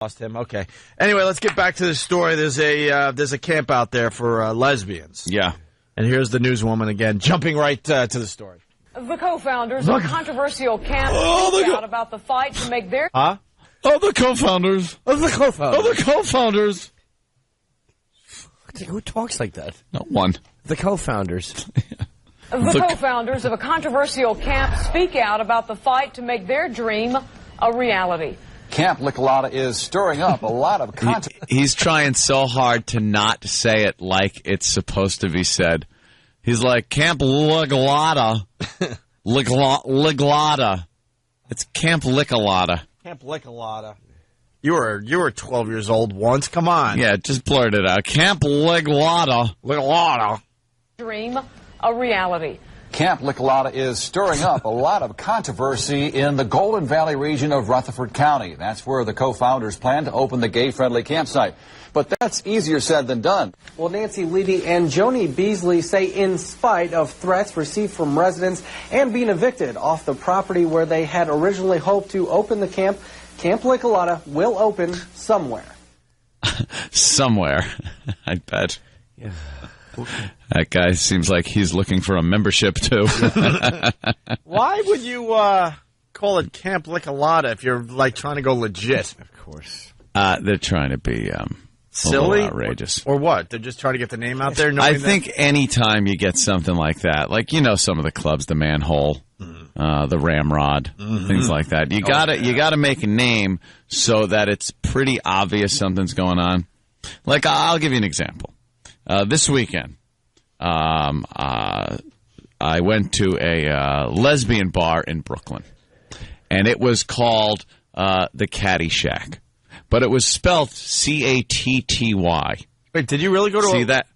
Lost him. Okay. Anyway, let's get back to the story. There's a camp out there for lesbians. Yeah. And here's the newswoman again, jumping right to the story. The co-founders of a controversial camp speak out about the fight to make their... Oh, the co-founders. Of the co-founders. Oh, the co-founders. Who talks like that? No one. The co-founders. The co-founders of a controversial camp speak out about the fight to make their dream a reality. Camp Licolata is stirring up a lot of content. He's trying so hard to not say it like it's supposed to be said. He's like, Camp Licolata. Licolata. It's Camp Licolata. Camp Licolata. You were 12 years old once. Come on. Yeah, just blurt it out. Camp Licolata. Licolata. Dream a reality. Camp Licolata is stirring up a lot of controversy in the Golden Valley region of Rutherford County. That's where the co-founders plan to open the gay-friendly campsite. But that's easier said than done. Well, Nancy Levy and Joni Beasley say in spite of threats received from residents and being evicted off the property where they had originally hoped to open the camp, Camp Licolata will open somewhere. Somewhere. I bet. Yeah. That guy seems like he's looking for a membership, too. Why would you call it Camp Licolata if you're, like, trying to go legit? Of course. They're trying to be silly? Outrageous. Or what? They're just trying to get the name out there? I think any time you get something like that, like, you know, some of the clubs, the Manhole, the Ramrod, things like that, you gotta make a name so that it's pretty obvious something's going on. Like, I'll give you an example. This weekend, I went to a lesbian bar in Brooklyn, and it was called the Catty Shack, but it was spelled C-A-T-T-Y. Wait, did you really go to See that?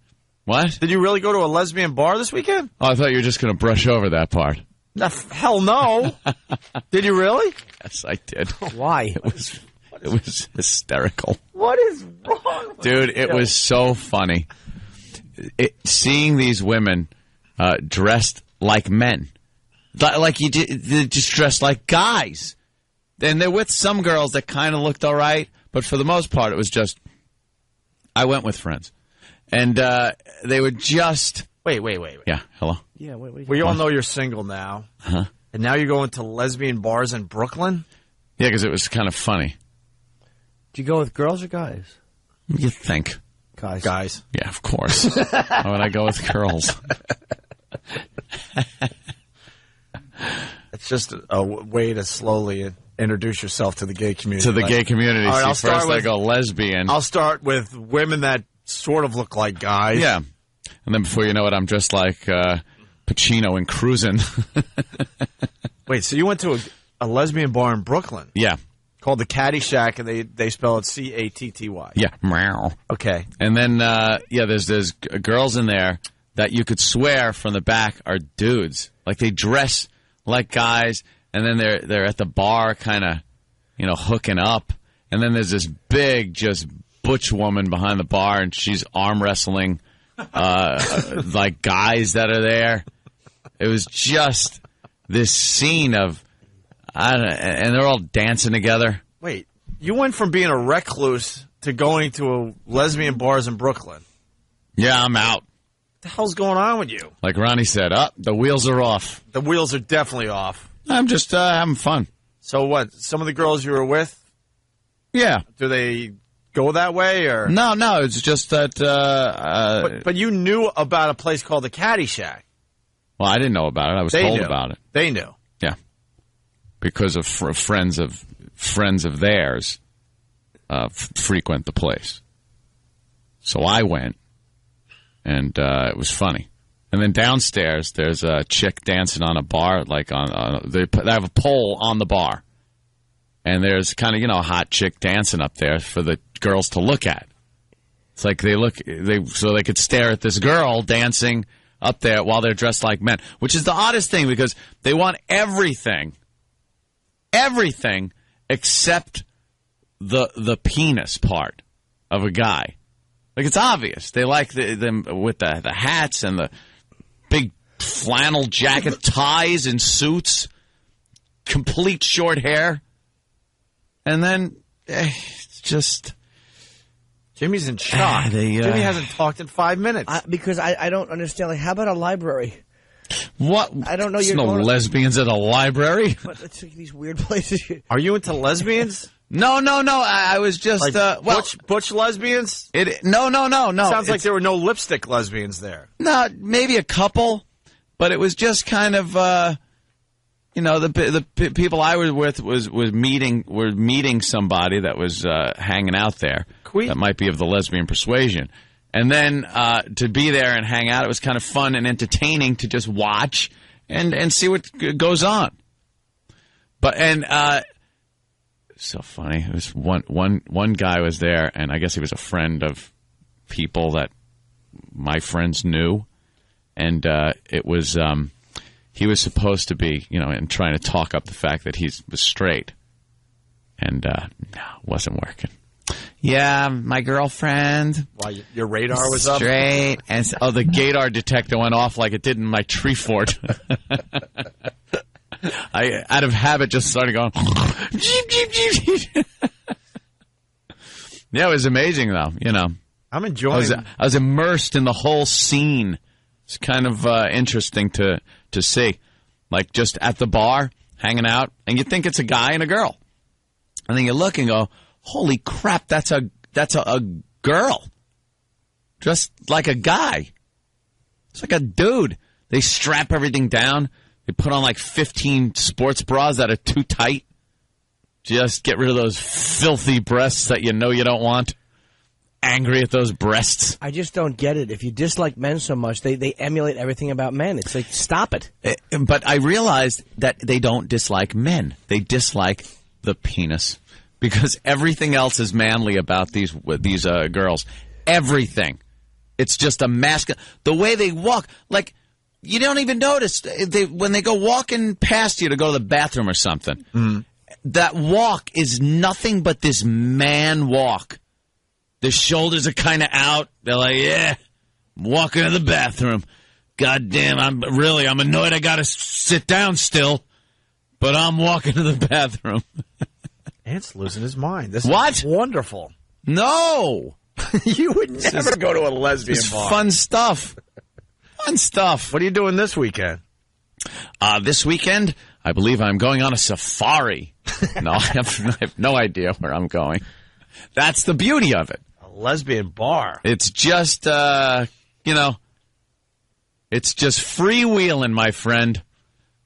What? Did you really go to a lesbian bar this weekend? Oh, I thought you were just going to brush over that part. Hell no. Did you really? Yes, I did. Why? It was hysterical. What is wrong with Dude, you? it was so funny. Seeing these women dressed like men. Like they're just dressed like guys. And they're with some girls that kind of looked all right, but for the most part, it was just, I went with friends. And they were just... Wait. Yeah, hello? Yeah, wait. We all know you're single now. Huh? And now you're going to lesbian bars in Brooklyn? Yeah, because it was kind of funny. Did you go with girls or guys? You think. Guys. Yeah, of course. Why would I go with girls? It's just a way to slowly introduce yourself to the gay community. To the gay community. All right, See, I'll start first with, I go lesbian. I'll start with women that sort of look like guys. Yeah. And then before you know it, I'm just like Pacino in Cruisin'. Wait, so you went to a lesbian bar in Brooklyn? Yeah. Called the Catty Shack, and they spell it C-A-T-T-Y. Yeah. Meow. Okay. And then, there's girls in there that you could swear from the back are dudes. Like, they dress like guys, and then they're at the bar kind of, hooking up. And then there's this big, just butch woman behind the bar, and she's arm wrestling like guys that are there. It was just this scene of, and they're all dancing together. Wait, you went from being a recluse to going to lesbian bars in Brooklyn. Yeah, I'm out. What the hell's going on with you? Like Ronnie said, the wheels are off. The wheels are definitely off. I'm just having fun. So what, some of the girls you were with, yeah, do they go that way? Or No, it's just that... But you knew about a place called the Catty Shack. Well, I didn't know about it. I was told knew. about it. They knew. Yeah. Because of friends of theirs frequent the place. So I went, and it was funny. And then downstairs, there's a chick dancing on a bar, like they have a pole on the bar. And there's kind of, a hot chick dancing up there for the girls to look at. It's like so they could stare at this girl dancing up there while they're dressed like men, which is the oddest thing because they want everything except the penis part of a guy. Like, it's obvious. They like them with the hats and the big flannel jacket, ties and suits, complete short hair. And then it's just... Jimmy's in shock. Jimmy hasn't talked in 5 minutes. Because I don't understand. Like, how about a library? What? I don't know. There's no lesbians at a librry. But it's like these weird places. Are you into lesbians? No. I was just butch lesbians. No. Sounds like there were no lipstick lesbians there. No, maybe a couple, but it was just kind of the people I was with were meeting somebody that was hanging out there that might be of the lesbian persuasion. And then to be there and hang out, it was kind of fun and entertaining to just watch and see what goes on. So funny. It was one guy was there, and I guess he was a friend of people that my friends knew, and it was he was supposed to be, and trying to talk up the fact that he was straight, and no, it wasn't working. Yeah, my girlfriend. Why, your radar was up? Straight. And the gaydar detector went off like it did in my tree fort. I, out of habit, just started going, jeep, jeep, jeep. Yeah, it was amazing, though, I'm enjoying it. I was immersed in the whole scene. It's kind of interesting to see. Like, just at the bar, hanging out, and you think it's a guy and a girl. And then you look and go, holy crap, that's a girl. Just like a guy. It's like a dude. They strap everything down. They put on like 15 sports bras that are too tight. Just get rid of those filthy breasts that you don't want. Angry at those breasts. I just don't get it. If you dislike men so much, they emulate everything about men. It's like, stop it. But I realized that they don't dislike men. They dislike the penis. Because everything else is manly about these girls. Everything. It's just a mask. The way they walk, like, you don't even notice when they go walking past you to go to the bathroom or something. Mm. That walk is nothing but this man walk. The shoulders are kind of out. They're like, yeah, I'm walking to the bathroom. God damn, I'm annoyed I got to sit down still. But I'm walking to the bathroom. Ant's losing his mind. This is wonderful. No. You would never go to a lesbian bar. Fun stuff. Fun stuff. What are you doing this weekend? This weekend, I believe I'm going on a safari. No, I have no idea where I'm going. That's the beauty of it. A lesbian bar. It's just, it's just freewheeling, my friend.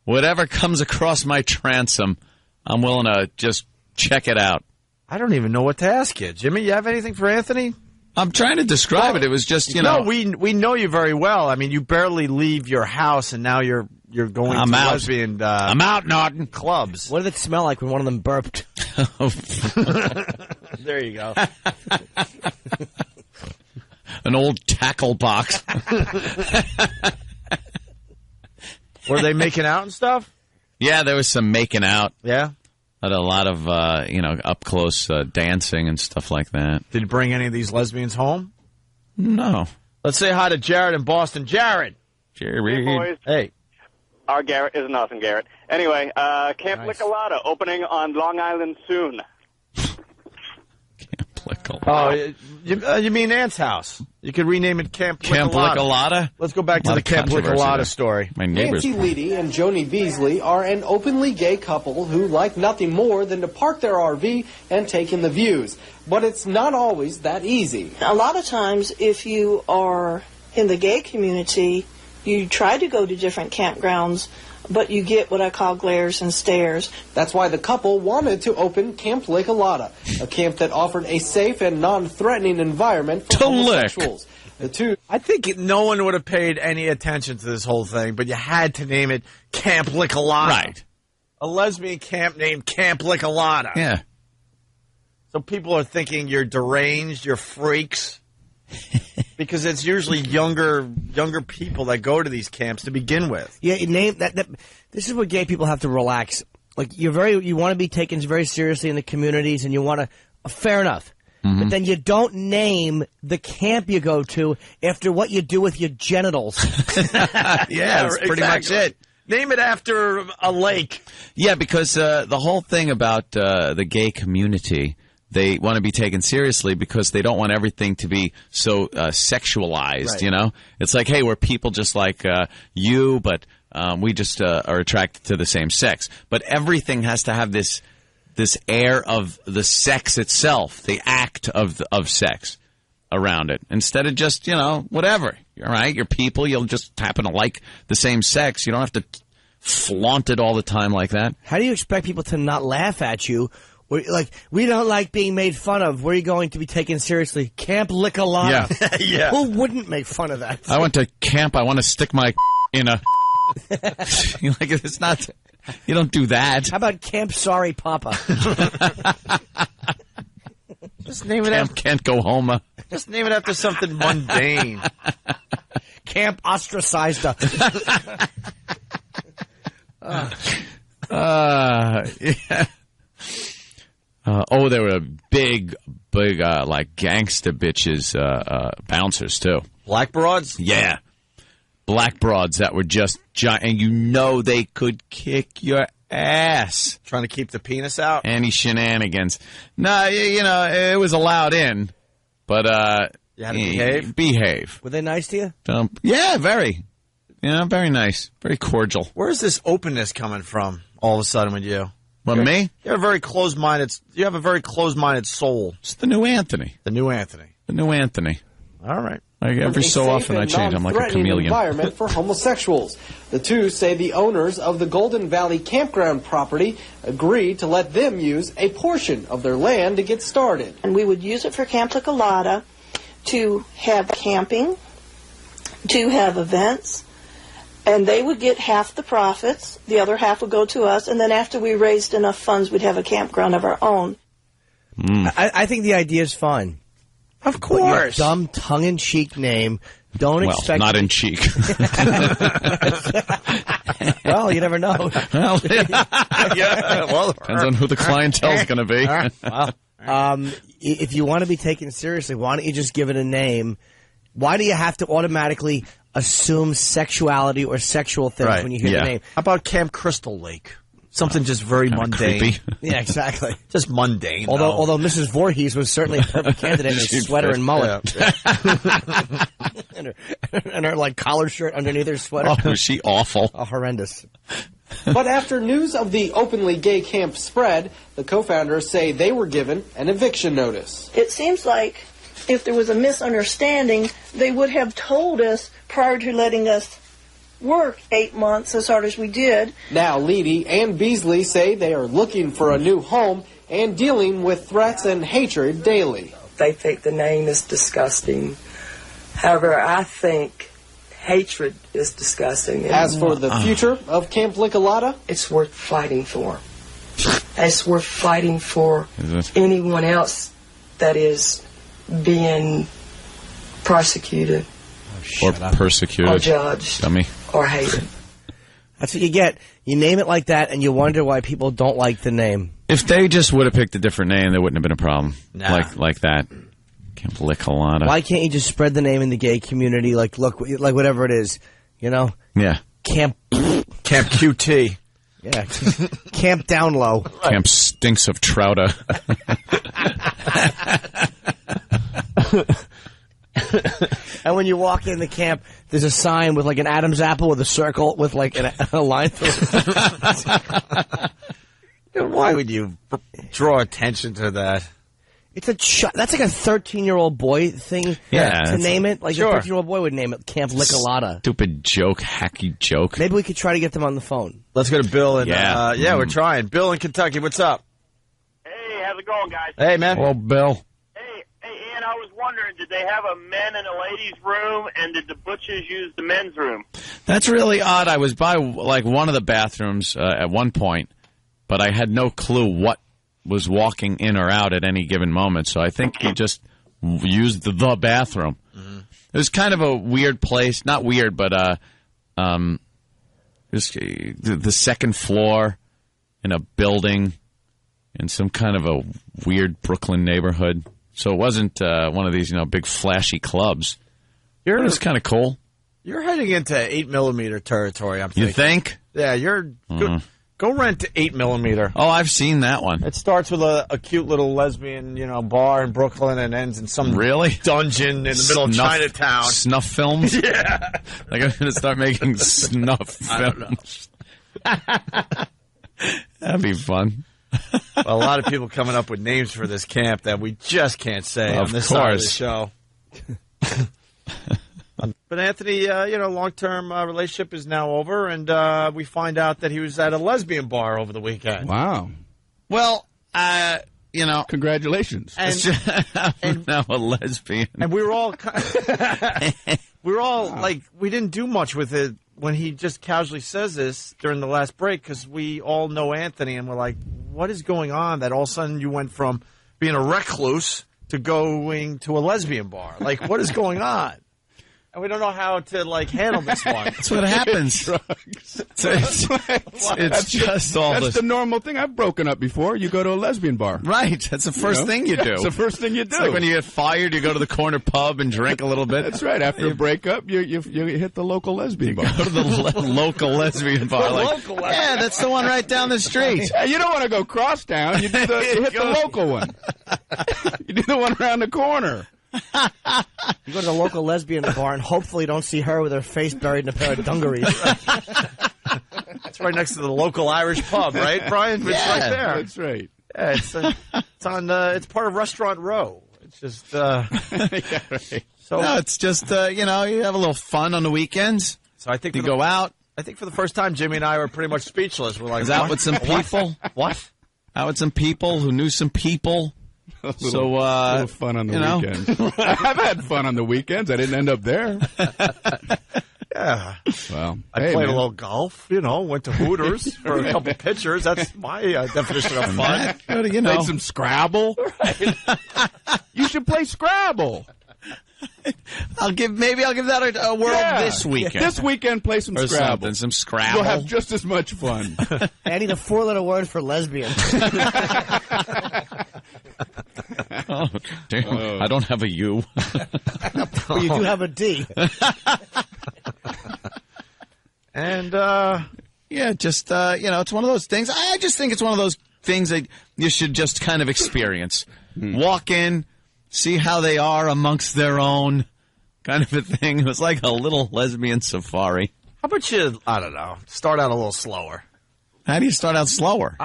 Whatever comes across my transom, I'm willing to just check it out. I don't even know what to ask you. Jimmy, you have anything for Anthony? I'm trying to describe it. It was just, No, we know you very well. I mean, you barely leave your house, and now you're going to lesbian I'm out, Norton. clubs. What did it smell like when one of them burped? There you go. An old tackle box. Were they making out and stuff? Yeah, there was some making out. Yeah? Had a lot of, up close dancing and stuff like that. Did you bring any of these lesbians home? No. Let's say hi to Jared in Boston. Jared. Jared. Hey, boys. Hey. Our Garrett is an awesome Garrett. Anyway, Camp Nice. Licolada opening on Long Island soon. Camp Licolada. Oh, you mean Ant's house? You could rename it Camp Camp Licolada? Let's go back to the Camp Licolada story. My neighbors. Nancy Leedy and Joni Beasley are an openly gay couple who like nothing more than to park their RV and take in the views. But it's not always that easy. A lot of times, if you are in the gay community, you try to go to different campgrounds, but you get what I call glares and stares. That's why the couple wanted to open Camp Licolada, a camp that offered a safe and non-threatening environment for homosexuals. The two. I think no one would have paid any attention to this whole thing, but you had to name it Camp Licolada. Right. A lesbian camp named Camp Licolada. Yeah. So people are thinking you're deranged, you're freaks. Because it's usually younger people that go to these camps to begin with. Yeah, name that. This is what gay people have to relax. Like you want to be taken very seriously in the communities, and you want to. Fair enough. Mm-hmm. But then you don't name the camp you go to after what you do with your genitals. Yeah, that's pretty much it. Name it after a lake. Yeah, because the whole thing about the gay community, they want to be taken seriously because they don't want everything to be so sexualized, Right. you know? It's like, hey, we're people just like you, but we just are attracted to the same sex. But everything has to have this air of the sex itself, the act of sex around it, instead of just, whatever. All right, you're people, you'll just happen to like the same sex. You don't have to flaunt it all the time like that. How do you expect people to not laugh at you? Like, we don't like being made fun of. We're going to be taken seriously. Camp Lick-a-Lotta. Yeah. Yeah. Who wouldn't make fun of that? I went to camp. I want to stick my in a. Like, it's not. You don't do that. How about Camp Sorry Papa? Just name it Camp after. can't go home. Just name it after something mundane. Camp Ostracized. Yeah. There were big, like gangsta bitches, bouncers too. Black broads? Yeah. Black broads that were just giant, and they could kick your ass. Trying to keep the penis out? Any shenanigans. No, it was allowed in, but You had to behave? Behave. Were they nice to you? Yeah, very. Very nice. Very cordial. Where's this openness coming from all of a sudden with you? Well, me? You have a very closed-minded soul. It's the new Anthony. The new Anthony. The new Anthony. All right. Like every so safe often I and change. I'm like a non-threatening chameleon. environment for homosexuals. The two say the owners of the Golden Valley campground property agreed to let them use a portion of their land to get started. And we would use it for Camp Lick-a-Lotta to have camping, to have events, and they would get half the profits. The other half would go to us, and then after we raised enough funds, we'd have a campground of our own. I think the idea is fine. Of But your course. dumb, tongue-in-cheek name. Don't Well, expect. not in cheek. Well, you never know. Well, Yeah, well, depends on who the clientele's going to be. If you want to be taken seriously, why don't you just give it a name? Why do you have to automatically assume sexuality or sexual things Right. when you hear Yeah. the name? How about Camp Crystal Lake? Something just very Kinda mundane. creepy. Yeah, exactly. Just mundane. Although Mrs. Voorhees was certainly a perfect candidate in a She'd sweater fit. and mullet. Yeah. and her like collar shirt underneath her sweater. Oh, was she awful? Oh, horrendous. But after news of the openly gay camp spread, the co-founders say they were given an eviction notice. It seems like if there was a misunderstanding, they would have told us prior to letting us work 8 months as hard as we did. Now Leedy and Beasley say they are looking for a new home and dealing with threats and hatred daily. They think the name is disgusting. However, I think hatred is disgusting. And As for the future of Camp Lick-a-Lotta, it's worth fighting for. It's worth fighting for Is it? anyone else that is being prosecuted Or persecuted. or judged Dummy. or hated. That's what you get. You name it like that, and you wonder why people don't like the name. If they just would have picked a different name, there wouldn't have been a problem. Nah. Like that. Camp Lick-a-Lotta. Why can't you just spread the name in the gay community? Like, look, like whatever it is, Yeah. Camp, Camp QT. yeah, Camp Down Low. Camp Stinks of Trouta. And when you walk in the camp, there's a sign with like an Adam's apple with a circle with like a line through it. Why would you draw attention to that? It's that's like a 13-year-old boy thing. Yeah, to that's- name it. Like Sure. a 13-year-old boy would name it Camp Lick-a-Lotta. Stupid joke. Hacky joke. Maybe we could try to get them on the phone. Let's go to Bill. And, Yeah. we're trying. Bill in Kentucky, what's up? Hey, how's it going, guys? Hey, man. Well, Bill. Hey, Ian, I was wondering, did they have a men and a ladies room, and did the butchers use the men's room? That's really odd. I was by like one of the bathrooms at one point, but I had no clue what was walking in or out at any given moment. So I think he just used the bathroom. Mm-hmm. It was kind of a weird place. Not weird, but it was the second floor in a building in some kind of a weird Brooklyn neighborhood. So it wasn't one of these, big flashy clubs. It was kind of cool. You're heading into 8mm territory, I'm thinking. You think? Yeah, you're Go rent 8mm. Oh, I've seen that one. It starts with a cute little lesbian, bar in Brooklyn and ends in some dungeon in the middle of Chinatown. Snuff films? Yeah. Like I'm going to start making snuff films. That'd be fun. Well, a lot of people coming up with names for this camp that we just can't say on this side of the show. But Anthony, long-term relationship is now over, and we find out that he was at a lesbian bar over the weekend. Wow. Well, congratulations. And now a lesbian. And we were all, we didn't do much with it when he just casually says this during the last break, because we all know Anthony, and we're like, what is going on that all of a sudden you went from being a recluse to going to a lesbian bar? Like, what is going on? And we don't know how to, handle this one. That's what happens. It's just all this. That's the normal thing. I've broken up before. You go to a lesbian bar. Right. That's the first thing you do. It's the first thing you do. It's like when you get fired, you go to the corner pub and drink a little bit. That's right. After a breakup, you hit the local lesbian bar. Go to the local lesbian bar. Yeah, that's the one right down the street. You don't want to go cross town. You hit the local one. You do the one around the corner. You go to the local lesbian bar and hopefully don't see her with her face buried in a pair of dungarees. It's right next to the local Irish pub, right, Brian? It's right there. That's right. Yeah, it's part of Restaurant Row. It's just yeah, right. So no, it's just you have a little fun on the weekends. So I think you go out. I think for the first time, Jimmy and I were pretty much speechless. We're like, is out with some people? What? Out with some people who knew some people. A little fun on the weekends. I've had fun on the weekends. I didn't end up there. Yeah. Well, I played a little golf, went to Hooters for a couple pitchers. That's my definition of fun. Played some Scrabble. Right. You should play Scrabble. I'll give that a whirl this weekend. This weekend, play some Scrabble. Some Scrabble. You'll have just as much fun. I need a 4-letter word for lesbian. Oh, damn. I don't have a U. But you do have a D. And, just, it's one of those things. I just think it's one of those things that you should just kind of experience. Walk in, see how they are amongst their own, kind of a thing. It was like a little lesbian safari. How about you, I don't know, start out a little slower? How do you start out slower?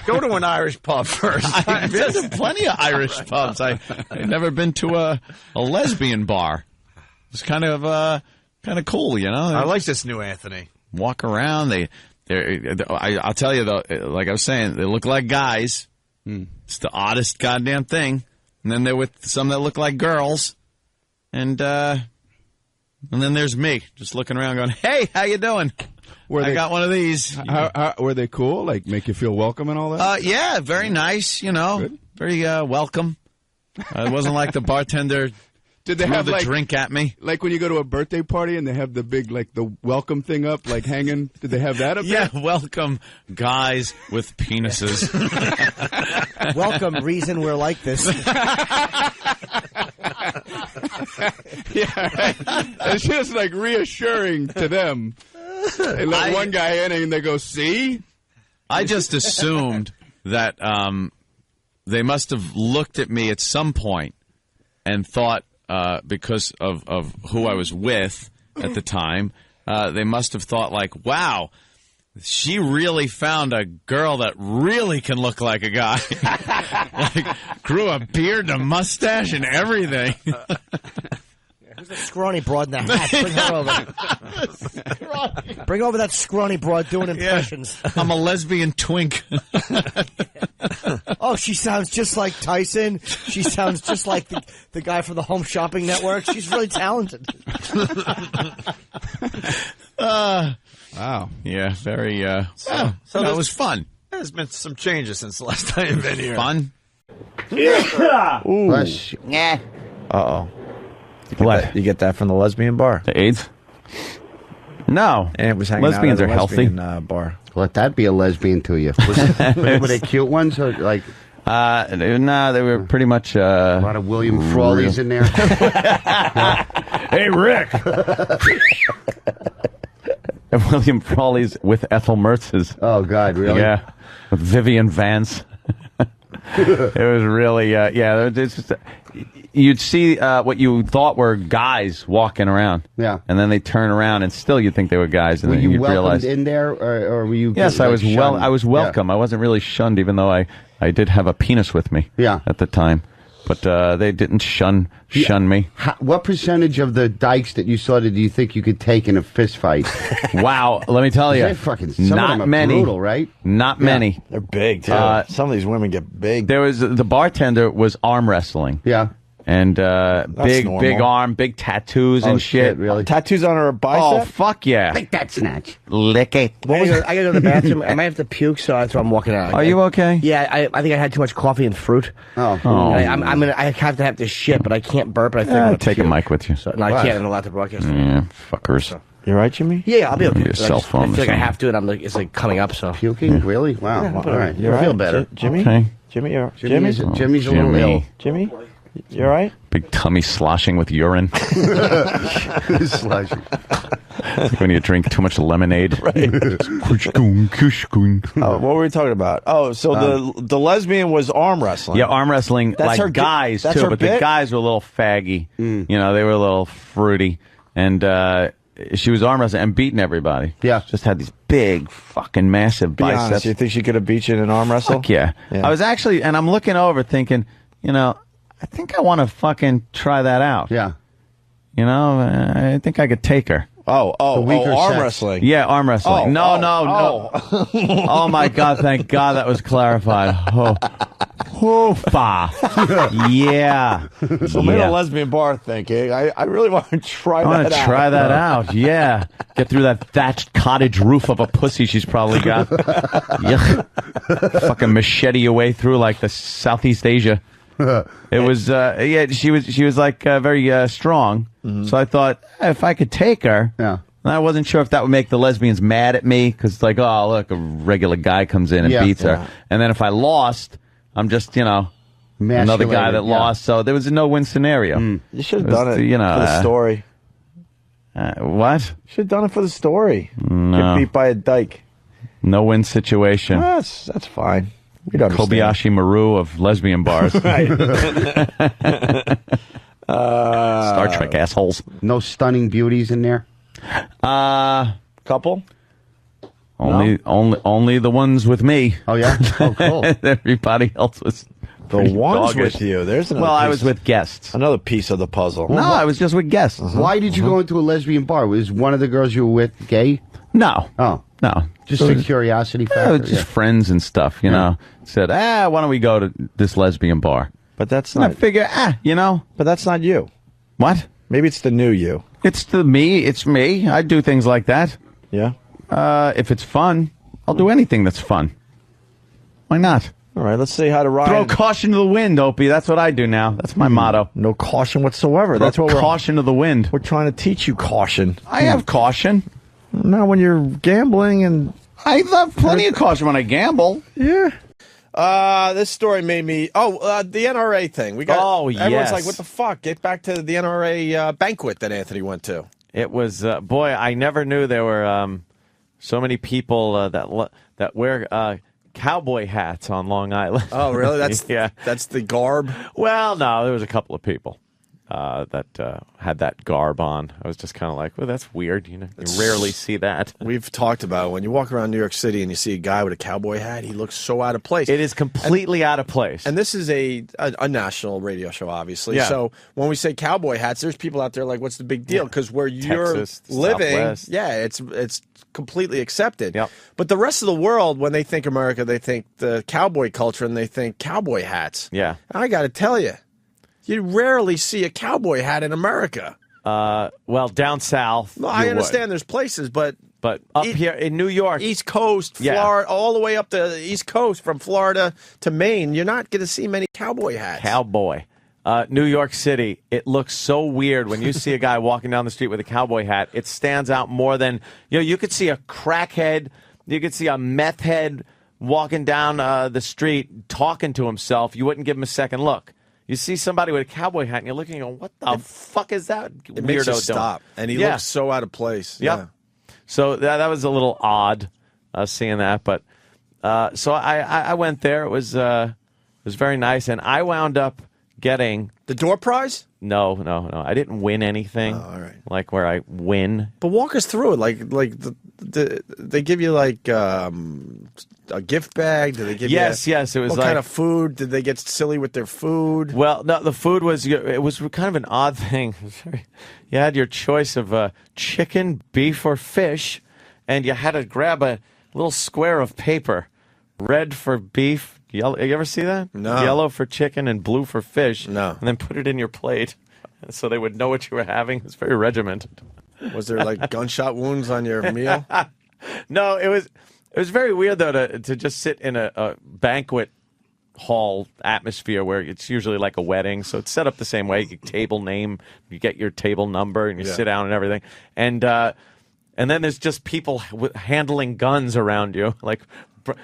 Go to an Irish pub first. I've been to plenty of Irish pubs. I've never been to a lesbian bar. It's kind of cool, I like this new Anthony. Walk around. I'll tell you though, like I was saying, they look like guys. It's the oddest goddamn thing. And then they're with some that look like girls, and then there's me just looking around, going, "Hey, how you doing? I got one of these." How, were they cool? Like make you feel welcome and all that? Yeah, very nice. Good. Very welcome. It wasn't like the bartender. Did they have the drink at me? Like when you go to a birthday party and they have the big, the welcome thing up, hanging? Did they have that up there? Yeah, welcome guys with penises. Welcome, reason we're like this. Yeah, right. It's just reassuring to them. They let one guy in and they go, see? I just assumed that they must have looked at me at some point and thought, because of who I was with at the time, they must have thought wow, she really found a girl that really can look like a guy. Grew a beard and a mustache and everything. Who's that scrawny broad in the hat? Bring her over. Bring over that scrawny broad doing impressions. Yeah. I'm a lesbian twink. Oh, she sounds just like Tyson. She sounds just like the guy from the Home Shopping Network. She's really talented. Wow. Yeah, very. So that was fun. There's been some changes since the last time you've been here. Fun? Yeah. Ooh. Yeah. Uh-oh. What? You get that from the lesbian bar? The AIDS? No. And it was hanging Lesbians out at are a healthy. lesbian, bar. Let that be a lesbian to you. Were they cute ones or like? No, they were pretty much a lot of William Frawleys in there. Hey, Rick. At William Frawley's with Ethel Mertz's. Oh, God, really? Yeah. With Vivian Vance. It was really, it's just, you'd see what you thought were guys walking around. Yeah. And then they turn around and still you'd think they were guys. And Were then you you'd welcomed realize. in there, or were you? Yes, I was shunned? I was welcome. I wasn't really shunned, even though I did have a penis with me. Yeah. At the time, but they didn't shun me. What percentage of the dykes that you saw do you think you could take in a fist fight? Wow, let me tell you, Some of them not are many. brutal, right? Not many. They're big too. Some of these women get big. There was the bartender was arm wrestling. Yeah. And big normal. arm, big tattoos and shit. Really? Tattoos on her bicep. Oh fuck yeah! Like that snatch. Lick it. I gotta go to the bathroom. I might have to puke, so that's why I'm walking out. Are you okay? Yeah, I think I had too much coffee and fruit. Oh. I have to have this shit, but I can't burp. And I think I'm gonna Take a puke. mic with you. So, no, I can't. I'm allowed to broadcast. Yeah, fuckers. You right, Jimmy? Yeah, I'll be okay. Your cell phone I or feel like I something. have to, and I'm like, it's like coming up. So Puking? Really? Wow. Yeah, All right. You I feel better. Jimmy? Okay. Jimmy, Jimmy's a little ill. Jimmy, you all right? Big tummy sloshing with urine. Slushing. Like when you drink too much lemonade. What were we talking about? Oh, so the lesbian was arm wrestling. Yeah, arm wrestling. That's like her guys that's too, her but bit? the guys were a little faggy. You know, they were a little fruity, and she was arm wrestling and beating everybody. Yeah. Just had these big, fucking massive Be biceps. honest, you think she could have beat you in an arm wrestle? Fuck yeah. Yeah. I was actually, and I'm looking over thinking, you know, I think I want to fucking try that out. Yeah. You know, I think I could take her. arm sex. wrestling. Yeah, arm wrestling. No. Oh my God! Thank God that was clarified. Hoofa. Yeah. So made a lesbian bar thinking. I really want to try I want to try that out. Yeah. Get through that thatched cottage roof of a pussy she's probably got. Yuck. Fucking machete your way through like the Southeast Asia. It was she was like very strong. Mm-hmm. So I thought if I could take her. Yeah. And I wasn't sure if that would make the lesbians mad at me because it's like, oh, look, a regular guy comes in and beats her. And then if I lost, I'm just, another guy that lost. So there was a no-win scenario. You should have done it for the story. What? You should have done it for the story. No. Get beat by a dyke. No-win situation. That's fine. We'd understand. Kobayashi Maru of lesbian bars. Star Trek assholes. No stunning beauties in there? Couple? Only the ones with me. Oh, yeah? Oh, cool. Everybody else was The ones doggish. with you. There's another I piece. was with guests. Another piece of the puzzle. No, I was just with guests. Why did you go into a lesbian bar? Was one of the girls you were with gay? No. Oh. No. Just a curiosity factor? Just friends and stuff, you know. Said, why don't we go to this lesbian bar? But that's And I not. figure, But that's not you. What? Maybe it's the new you. It's me. It's me. I do things like that. Yeah. If it's fun, I'll do anything that's fun. Why not? All right. Let's see how to ride. Throw caution to the wind, Opie. That's what I do now. That's my motto. No caution whatsoever. Throw That's what caution to the wind. we're trying to teach you caution. I have caution. Not when you're gambling and. I have plenty of caution when I gamble. Yeah. This story made me. The NRA thing. We got. Everyone's yes. like, "What the fuck?" Get back to the NRA banquet that Anthony went to. It was boy. I never knew there were so many people that wear cowboy hats on Long Island. Oh, really? That's yeah. That's the garb. Well, no, there was a couple of people that had that garb on. I was just kind of like, well, that's weird. You rarely see that. We've talked about it. When you walk around New York City and you see a guy with a cowboy hat, he looks so out of place. It is completely out of place. And this is a national radio show, obviously. Yeah. So when we say cowboy hats, there's people out there like, what's the big deal? Because where you're Texas, living, Southwest. it's completely accepted. Yep. But the rest of the world, when they think America, they think the cowboy culture and they think cowboy hats. Yeah. I got to tell you, you rarely see a cowboy hat in America. Well, down south. No, I understand there's places, but up here in New York, East Coast, Florida, all the way up to the East Coast, from Florida to Maine, you're not going to see many cowboy hats. Cowboy. New York City, it looks so weird when you see a guy walking down the street with a cowboy hat. It stands out more than, you could see a crackhead, you could see a meth head walking down the street talking to himself. You wouldn't give him a second look. You see somebody with a cowboy hat and you're looking and going, what the fuck is that? It makes you stop. And he looks so out of place. Yeah. So that was a little odd seeing that. But so I went there. It was very nice. And I wound up getting... The door prize? No. I didn't win anything. Oh, all right. Like where I win. But walk us through it. Like they give you like a gift bag? Did they give yes. It was what like, kind of food? Did they get silly with their food? Well, no, the food was kind of an odd thing. You had your choice of chicken, beef, or fish, and you had to grab a little square of paper, red for beef. Yellow, you ever see that? No. Yellow for chicken and blue for fish. No. And then put it in your plate so they would know what you were having. It's very regimented. Was there like gunshot wounds on your meal? No, it was very weird though to just sit in a banquet hall atmosphere where it's usually like a wedding, so it's set up the same way. You table name, you get your table number, and you sit down and everything. And then there's just people handling guns around you, like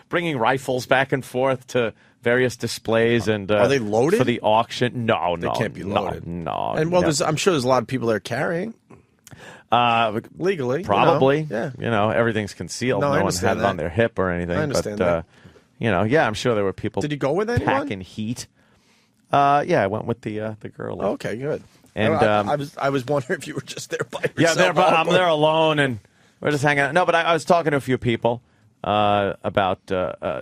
bringing rifles back and forth to various displays. And are they loaded for the auction? No, they can't be loaded. No. And I'm sure there's a lot of people there carrying. Legally, probably. Yeah, everything's concealed. No one had that. it on their hip or anything. I understand but, that. I'm sure there were people. Did you go with anyone? Packing heat. Yeah, I went with the girl. Okay, good. And I was wondering if you were just there by yourself. Yeah, I'm there alone, and we're just hanging out. No, but I was talking to a few people about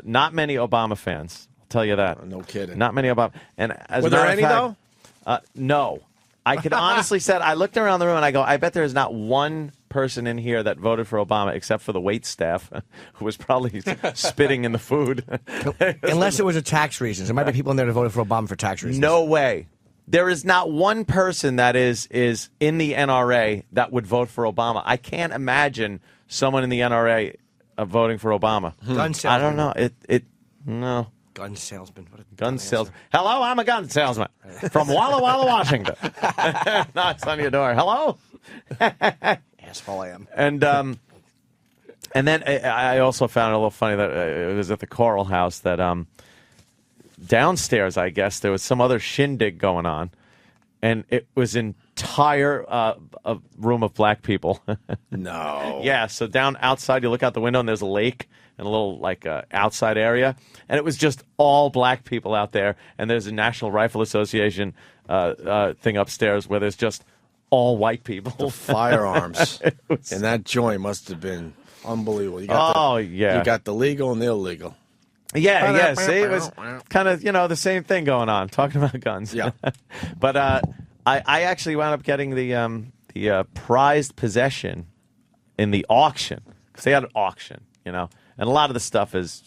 not many Obama fans. I'll tell you that. No kidding. Not many Obama. And as were a matter there any of fact, though? No. I could honestly say, I looked around the room and I go, I bet there is not one person in here that voted for Obama except for the wait staff, who was probably spitting in the food. Unless it was a tax reasons. There might be people in there that voted for Obama for tax reasons. No way. There is not one person that is in the NRA that would vote for Obama. I can't imagine someone in the NRA voting for Obama. Gun salesman. I don't know. No. Gun salesman. What a gun salesman. Hello, I'm a gun salesman from Walla Walla, Washington. Knocks on your door. Hello. Asshole I am. And then I also found it a little funny that it was at the Coral House that downstairs, I guess, there was some other shindig going on, and it was entire a room of black people. No. Yeah, so down outside, you look out the window, and there's a lake and a little outside area, and it was just all black people out there. And there's a National Rifle Association thing upstairs where there's just all white people. The firearms in that joint must have been unbelievable. You got the legal and the illegal. Yeah. See, it was kind of the same thing going on, talking about guns. Yeah. But I actually wound up getting the prized possession in the auction, because they had an auction, and a lot of the stuff is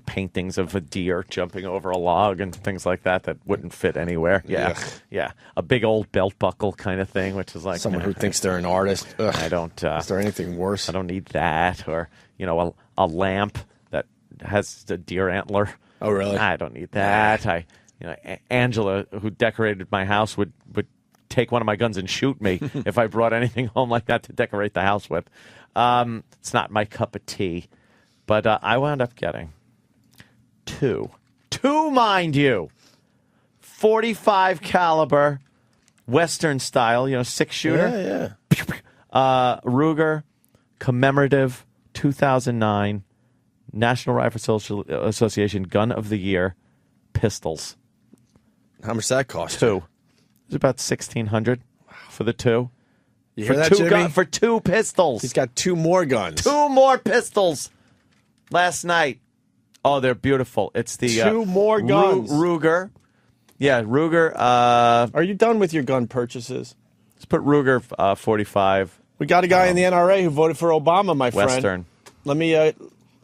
paintings of a deer jumping over a log and things like that wouldn't fit anywhere. Yeah. A big old belt buckle kind of thing, which is like someone who thinks they're an artist. Ugh. I don't. Is there anything worse? I don't need that, or a lamp that has a deer antler. Oh, really? I don't need that. Angela, who decorated my house, would take one of my guns and shoot me if I brought anything home like that to decorate the house with. It's not my cup of tea. But I wound up getting two, mind you, 45 caliber, Western style, 6-shooter. Yeah. Ruger commemorative 2009 National Rifle Association Gun of the Year pistols. How much that cost? Two. It was about $1,600 for the two. You hear that, Jimmy? For two pistols. He's got two more guns. Two more pistols last night. Oh, they're beautiful. It's the two more guns. Ruger. Yeah, Ruger. Are you done with your gun purchases? Let's put Ruger 45. We got a guy in the NRA who voted for Obama, my friend. Western. Let me.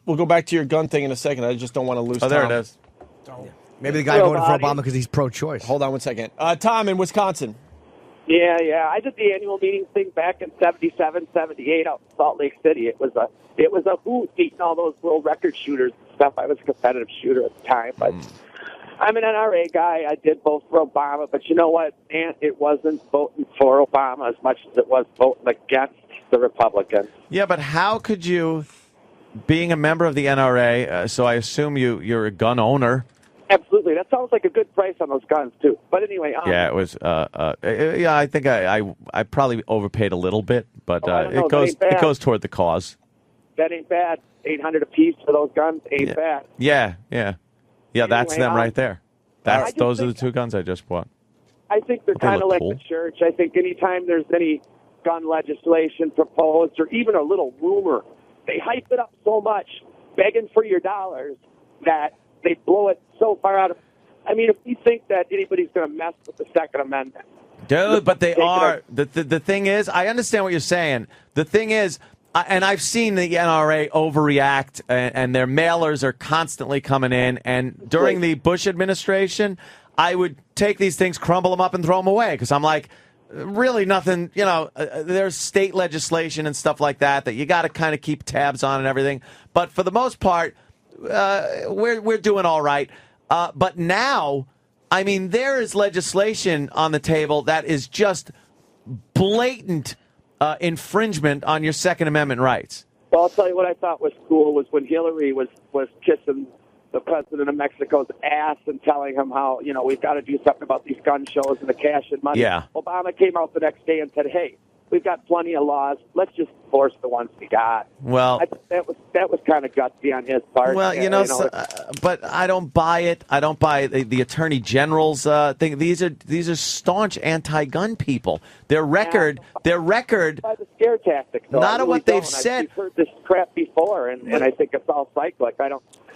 We'll go back to your gun thing in a second. I just don't want to lose time. Oh, there it is. Maybe the guy voted for Obama because he's pro-choice. Hold on one second. Tom in Wisconsin. Yeah. I did the annual meeting thing back in 77, 78 out in Salt Lake City. It was a hoot beating all those world record shooters and stuff. I was a competitive shooter at the time, but I'm an NRA guy. I did vote for Obama, but you know what? It wasn't voting for Obama as much as it was voting against the Republicans. Yeah, but how could you, being a member of the NRA, so I assume you're a gun owner, Absolutely. That sounds like a good price on those guns, too. But anyway. Yeah, it was. Yeah, I think I probably overpaid a little bit, but it goes toward the cause. That ain't bad. $800 a piece for those guns ain't bad. Yeah. That's them right there. Those are the two guns I just bought. I think they're kind of like the church. I think anytime there's any gun legislation proposed or even a little rumor, they hype it up so much, begging for your dollars, that they blow it so far out of. I mean, if you think that anybody's going to mess with the Second Amendment, dude, but they are. The thing is, I understand what you're saying. The thing is, and I've seen the NRA overreact, and their mailers are constantly coming in. And during the Bush administration, I would take these things, crumble them up, and throw them away because I'm like, really nothing. There's state legislation and stuff like that you got to kind of keep tabs on and everything. But for the most part, we're doing all right. But now, I mean, there is legislation on the table that is just blatant infringement on your Second Amendment rights. Well, I'll tell you what I thought was cool was when Hillary was kissing the president of Mexico's ass and telling him how, we've got to do something about these gun shows and the cash and money. Yeah. Obama came out the next day and said, hey, we've got plenty of laws. Let's just enforce the ones we got. Well, I think that was kind of gutsy on his part. Well, but I don't buy it. I don't buy the Attorney General's thing. These are staunch anti-gun people. Their record. By the scare tactics. Though. Not what they've said. We've heard this crap before, and I think it's all cyclic.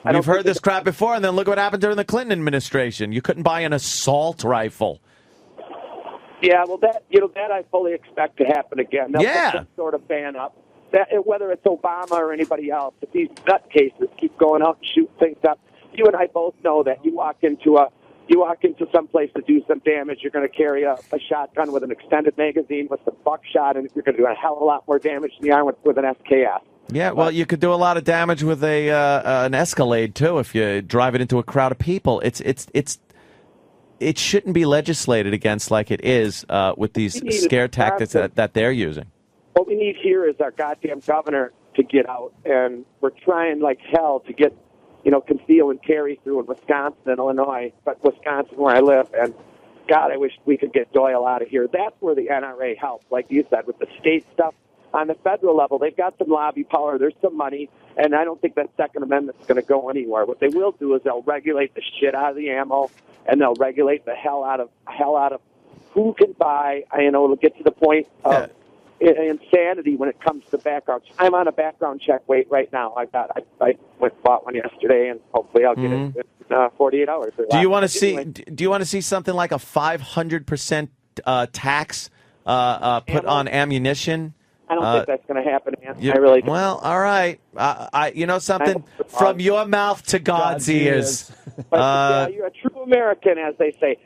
We've heard this crap before, and then look what happened during the Clinton administration. You couldn't buy an assault rifle. Yeah, well, that I fully expect to happen again. They'll put some sort of ban up. Whether it's Obama or anybody else, if these nutcases keep going out and shooting things up, you and I both know that you walk into some place to do some damage, you're going to carry a shotgun with an extended magazine with some buckshot, and you're going to do a hell of a lot more damage than you are with an SKS. Yeah, well, you could do a lot of damage with an Escalade too if you drive it into a crowd of people. It shouldn't be legislated against like it is with these scare tactics that they're using. What we need here is our goddamn governor to get out, and we're trying like hell to get, conceal and carry through in Wisconsin and Illinois, but Wisconsin where I live, and God, I wish we could get Doyle out of here. That's where the NRA helps, like you said, with the state stuff. On the federal level, they've got some lobby power, there's some money, and I don't think that Second Amendment's going to go anywhere. What they will do is they'll regulate the shit out of the ammo, and they'll regulate the hell out of who can buy. It'll get to the point of insanity when it comes to background. I'm on a background check wait right now. I went and bought one yesterday, and hopefully I'll get it in 48 hours. Do you want to see something like a 500% tax put on ammunition? I don't think that's going to happen, man. I really don't. Well, all right. Something from your mouth to God's ears. But, you're a true American, as they say.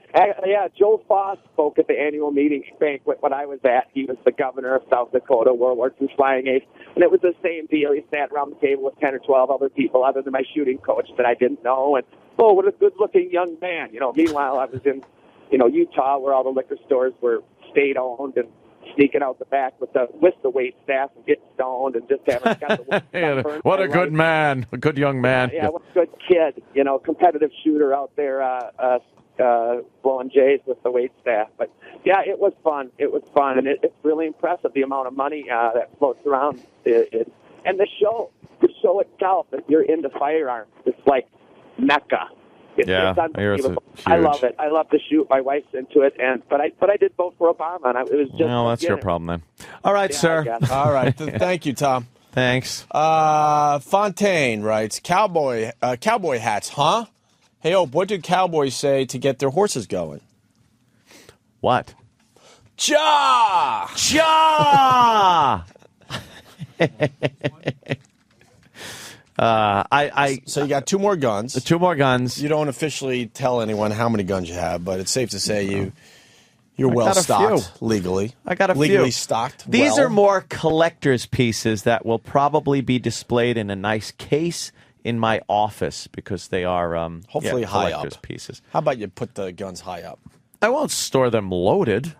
Joe Foss spoke at the annual meeting banquet when I was at. He was the governor of South Dakota, World War II flying ace. And it was the same deal. He sat around the table with 10 or 12 other people other than my shooting coach that I didn't know. And, what a good-looking young man. Meanwhile, I was in, Utah where all the liquor stores were state-owned and sneaking out the back with the wait staff and getting stoned and just having got the what a good man, a good young man. Yeah, what a good kid, competitive shooter out there blowing J's with the wait staff. But yeah, it was fun. And it's really impressive the amount of money that floats around. And the show itself, if you're into firearms, it's like Mecca. It's unbelievable. I love it. I love to shoot. My wife's into it, but I did vote for Obama, and it was just. Well, that's your problem then. All right, sir. All right. Thank you, Tom. Thanks. Fontaine writes, cowboy hats, huh? Hey, what do cowboys say to get their horses going? What? Ja! Ja! So you got two more guns. Two more guns. You don't officially tell anyone how many guns you have, but it's safe to say you're well stocked legally. I got a legally few. Stocked. These are more collector's pieces that will probably be displayed in a nice case in my office because they are hopefully high up pieces. How about you put the guns high up? I won't store them loaded.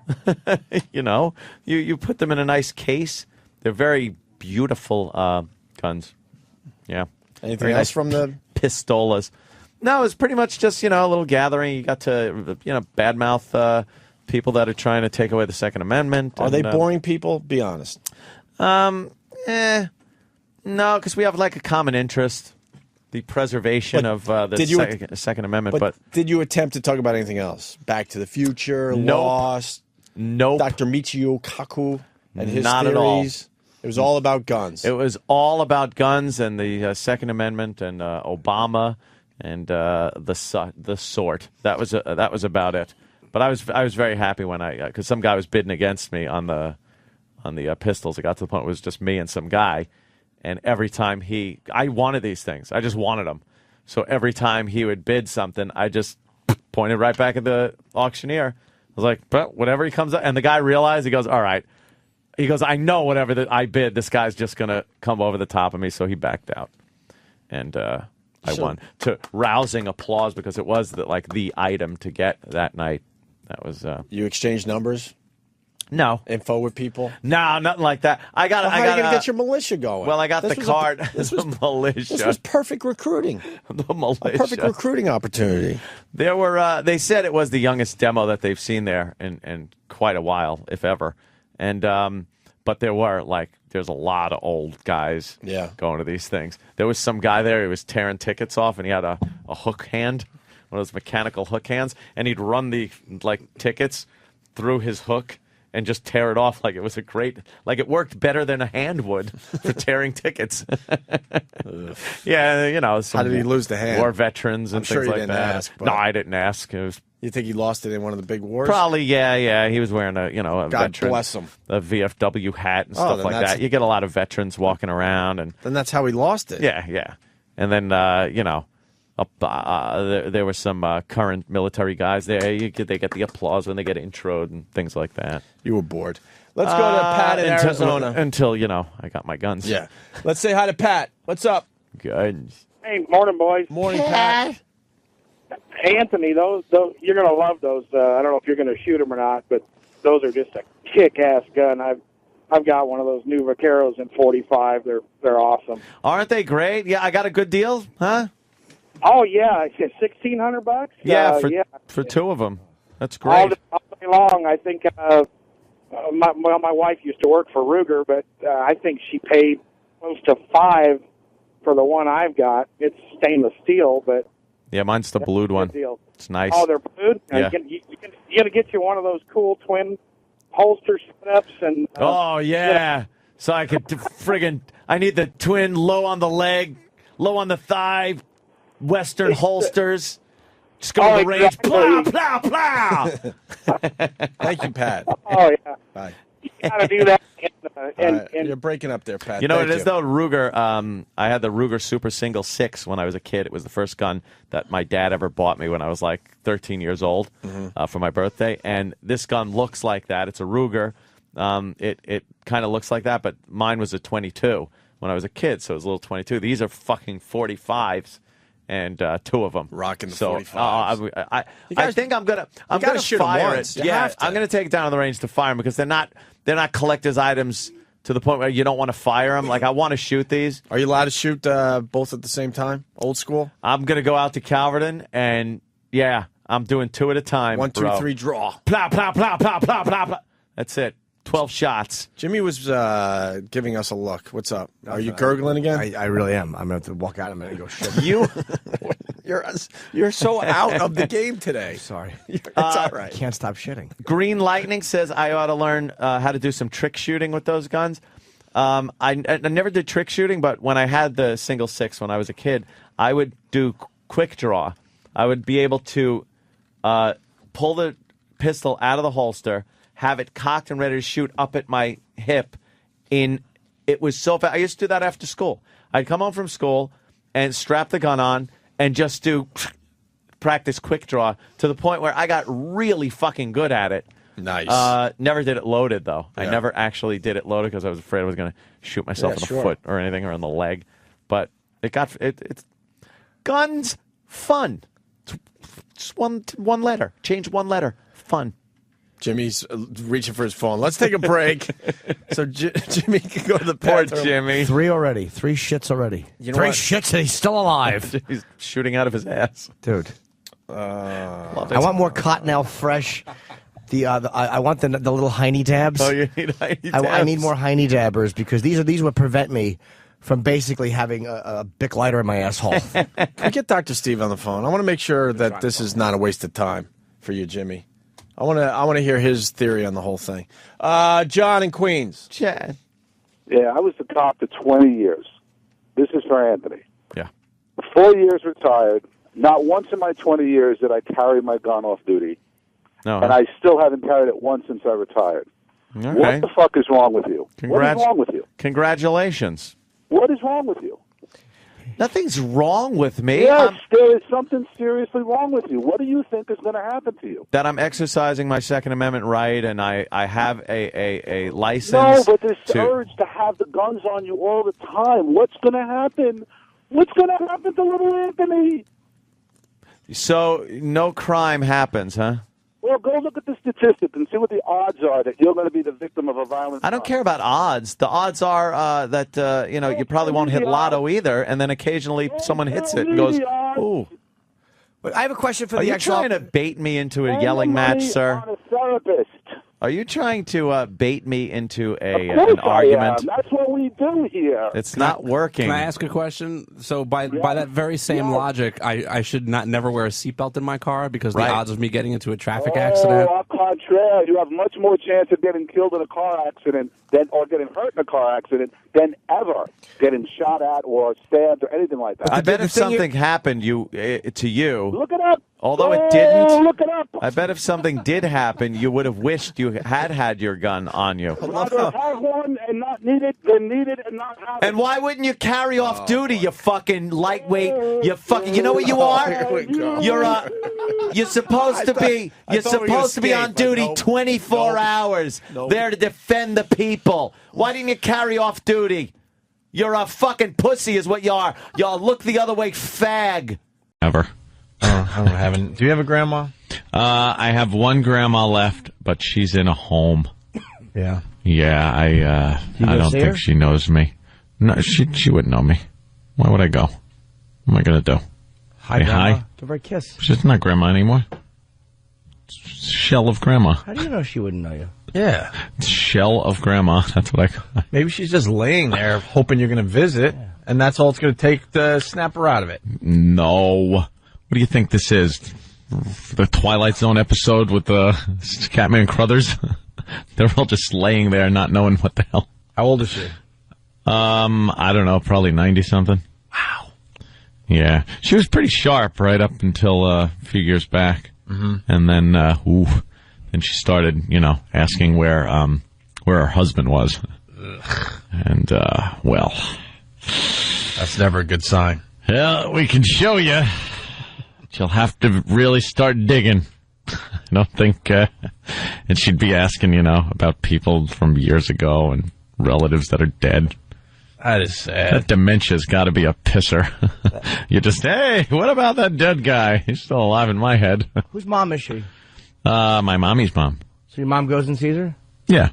You put them in a nice case. They're very beautiful guns. Yeah. Anything else from the pistolas? No, it was pretty much just, a little gathering. You got to, badmouth people that are trying to take away the Second Amendment. Are they boring people? Be honest. No, because we have like a common interest, the preservation of the Second Amendment. But did you attempt to talk about anything else? Back to the Future, Lost, Dr. Michio Kaku and his Not theories? at all. It was all about guns. It was all about guns and the Second Amendment and Obama and the sort. That was about it. But I was very happy when because some guy was bidding against me on the pistols. It got to the point where it was just me and some guy, and every time I wanted these things. I just wanted them. So every time he would bid something, I just pointed right back at the auctioneer. I was like, but whatever he comes up, and the guy realized, he goes, all right. He goes, I know whatever I bid, this guy's just going to come over the top of me, so he backed out. And I won. To rousing applause because it was the item to get that night. That was... You exchanged numbers? No. Info with people? No, nothing like that. How are you going to get your militia going? Well, I got the card. This was militia. This was perfect recruiting. The militia. A perfect recruiting opportunity. There were... they said it was the youngest demo that they've seen there in quite a while, if ever. And but there's a lot of old guys going to these things. There was some guy there, he was tearing tickets off, and he had a hook hand, one of those mechanical hook hands, and he'd run the tickets through his hook and just tear it off like it was it worked better than a hand would for tearing tickets. Yeah, how did he lose the hand? War veterans and things like that. Ask, no, I didn't ask. It was... You think he lost it in one of the big wars? Probably, yeah. He was wearing a God veteran, bless him, a VFW hat and stuff like that. You get a lot of veterans walking around, and then that's how he lost it. Yeah. And then there were some current military guys there. They get the applause when they get introed and things like that. You were bored. Let's go to Pat in Arizona until I got my guns. Yeah. Let's say hi to Pat. What's up? Guns. Hey, morning, boys. Morning, Pat. Anthony, those you're gonna love those. I don't know if you're gonna shoot them or not, but those are just a kick-ass gun. I've got one of those new Vaqueros in .45. They're awesome. Aren't they great? Yeah, I got a good deal, huh? Oh yeah, $1,600. Yeah, for two of them. That's great. All day long. I think my wife used to work for Ruger, but I think she paid close to $5 for the one I've got. It's stainless steel, but. Yeah, mine's the blued one. Deal. It's nice. Oh, they're blued? Yeah. You got to get you one of those cool twin holster setups. And, oh, yeah. So I could I need the twin low on the leg, low on the thigh, Western holsters. Just go to the range. Plow, plow, plow. Thank you, Pat. Oh, yeah. Bye. You got to do that. And you're breaking up there, Pat. You know what it is, though? Ruger, I had the Ruger Super Single 6 when I was a kid. It was the first gun that my dad ever bought me when I was like 13 years old for my birthday. And this gun looks like that. It's a Ruger. It kind of looks like that, but mine was a 22 when I was a kid, so it was a little 22. These are fucking 45s. And two of them rocking the 45s. I think I'm gonna shoot fire them once. it. Yeah, I'm gonna take it down on the range to fire them because they're not collector's items to the point where you don't want to fire them. Like I want to shoot these. Are you allowed to shoot both at the same time? Old school. I'm gonna go out to Calverton and I'm doing 2 at a time. 1, 2, 3, draw. Plow, plow, plow, plow, plow, plow, plow. That's it. 12 shots. Jimmy was giving us a look. What's up? Are you gurgling again? I really am. I'm going to have to walk out a minute and go shit. You're so out of the game today. Sorry. It's all right. I can't stop shitting. Green Lightning says I ought to learn how to do some trick shooting with those guns. I never did trick shooting, but when I had the single 6 when I was a kid, I would do quick draw. I would be able to pull the pistol out of the holster, have it cocked and ready to shoot up at my hip. It was so fast. I used to do that after school. I'd come home from school and strap the gun on and just do practice quick draw to the point where I got really fucking good at it. Nice. Never did it loaded, though. Yeah. I never actually did it loaded because I was afraid I was going to shoot myself in the foot or anything or in the leg. But it's guns, fun. Just one letter. Change one letter. Fun. Jimmy's reaching for his phone. Let's take a break so Jimmy can go to the Poor bathroom. Jimmy. 3 already. 3 shits already. You know 3 what? shits and he's still alive. He's shooting out of his ass. Dude. I want more Cottonelle Fresh. I want the little hiney dabs. Oh, you need hiney dabs? I need more hiney dabbers because these would prevent me from basically having a Bic lighter in my asshole. Can we get Dr. Steve on the phone? I want to make sure that this is not a waste of time for you, Jimmy. I want to hear his theory on the whole thing. John in Queens. Chad. Yeah, I was a cop for 20 years. This is for Anthony. Yeah. 4 years retired. Not once in my 20 years did I carry my gun off duty. No. And I still haven't carried it once since I retired. Okay. What the fuck is wrong with you? What is wrong with you? Congratulations. What is wrong with you? Nothing's wrong with me. Yes, there is something seriously wrong with you. What do you think is going to happen to you? That I'm exercising my Second Amendment right, and I have a No, license. but this urge to have the guns on you all the time. What's going to happen? What's going to happen to little Anthony? So no crime happens, huh? Well, go look at the statistics and see what the odds are that you're going to be the victim of a violent. I don't care about odds. The odds are that you probably won't hit lotto either, and then occasionally someone hits it and goes, "Ooh." But I have a question for Are the you ex. trying to bait me into a yelling match, sir? On a therapist. Are you trying to bait me into Of an course argument? I am. That's what we do here. It's not working. Can I ask a question? So by that very same logic, I should never wear a seatbelt in my car because the odds of me getting into a traffic accident. Au contraire, you have much more chance of getting killed in a car accident or getting hurt in a car accident than ever getting shot at or stabbed or anything like that. I bet if something happened to you, look it up. Although it didn't, look it up. I bet if something did happen, you would have wished you had your gun on you. Rather have one and not need it than need it and not have it. And why wouldn't you carry off duty, you fucking lightweight? You know what you are? You're supposed to be on duty 24 hours there to defend the people. Why didn't you carry off duty? You're a fucking pussy is what you are. Y'all look the other way, fag. Ever. I don't have any. Do you have a grandma? I have one grandma left, but she's in a home. Yeah. Yeah, I don't see think her? she knows me. No, she wouldn't know me. Why would I go? What am I going to do? Hi, Say Grandma. hi? Give her a kiss. She's not grandma anymore. Shell of grandma. How do you know she wouldn't know you? Yeah. Shell of grandma. That's what I call it. Maybe she's just laying there hoping you're going to visit, and that's all it's going to take to snap her out of it. No. What do you think this is? The Twilight Zone episode with Catman and Crothers? They're all just laying there not knowing what the hell. How old is she? I don't know, probably 90-something. Wow. Yeah. She was pretty sharp right up until a few years back. Mm-hmm. And then, then she started, asking where her husband was. Ugh. And, well. That's never a good sign. Yeah, we can show you. She'll have to really start digging. I don't think, and she'd be asking, about people from years ago and relatives that are dead. That is sad. That dementia's got to be a pisser. You just, hey, what about that dead guy? He's still alive in my head. Whose mom is she? My mommy's mom. So your mom goes and sees her? Yeah.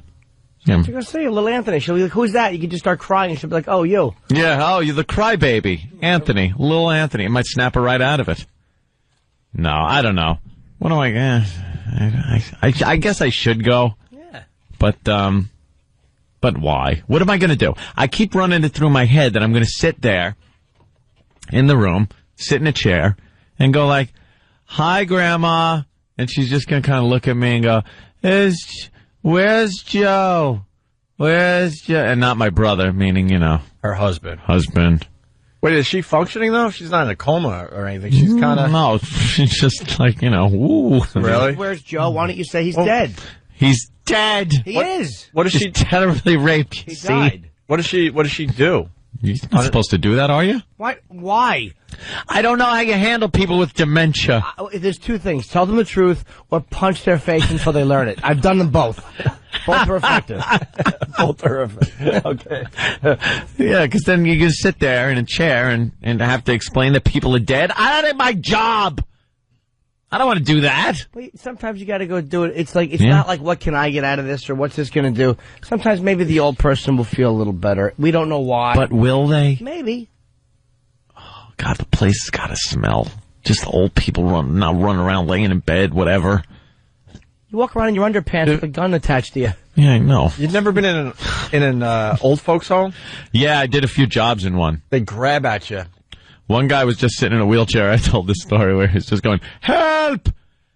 You're going to say, little Anthony. She'll be like, who's that? You can just start crying. And she'll be like, oh, you. Yeah, you're the crybaby. Anthony. Little Anthony. It might snap her right out of it. No, I don't know. What am I guess I should go. Yeah. But why? What am I going to do? I keep running it through my head that I'm going to sit there in the room, sit in a chair, and go like, hi, Grandma. And she's just going to kind of look at me and go, where's Joe? Where's Joe? And not my brother, meaning, her husband. Wait, is she functioning, though? She's not in a coma or anything. She's kind of... No, she's just like, ooh. Really? Where's Joe? Why don't you say he's dead? He's dead. He is. What is she... He's terribly raped. He died. What does she do? You're not supposed to do that, are you? Why? Why? I don't know how you handle people with dementia. There's two things. Tell them the truth or punch their face until they learn it. I've done them both. Both are effective. Both are effective. Okay. Yeah, because then you just sit there in a chair and have to explain that people are dead. I did my job. I don't want to do that. But sometimes you got to go do it. It's like it's not like what can I get out of this or what's this going to do. Sometimes maybe the old person will feel a little better. We don't know why. But will they? Maybe. Oh, God, the place has got to smell. Just old people not running around, laying in bed, whatever. You walk around in your underpants with a gun attached to you. Yeah, I know. You've never been in an old folks home? Yeah, I did a few jobs in one. They grab at you. One guy was just sitting in a wheelchair. I told this story where he's just going, help,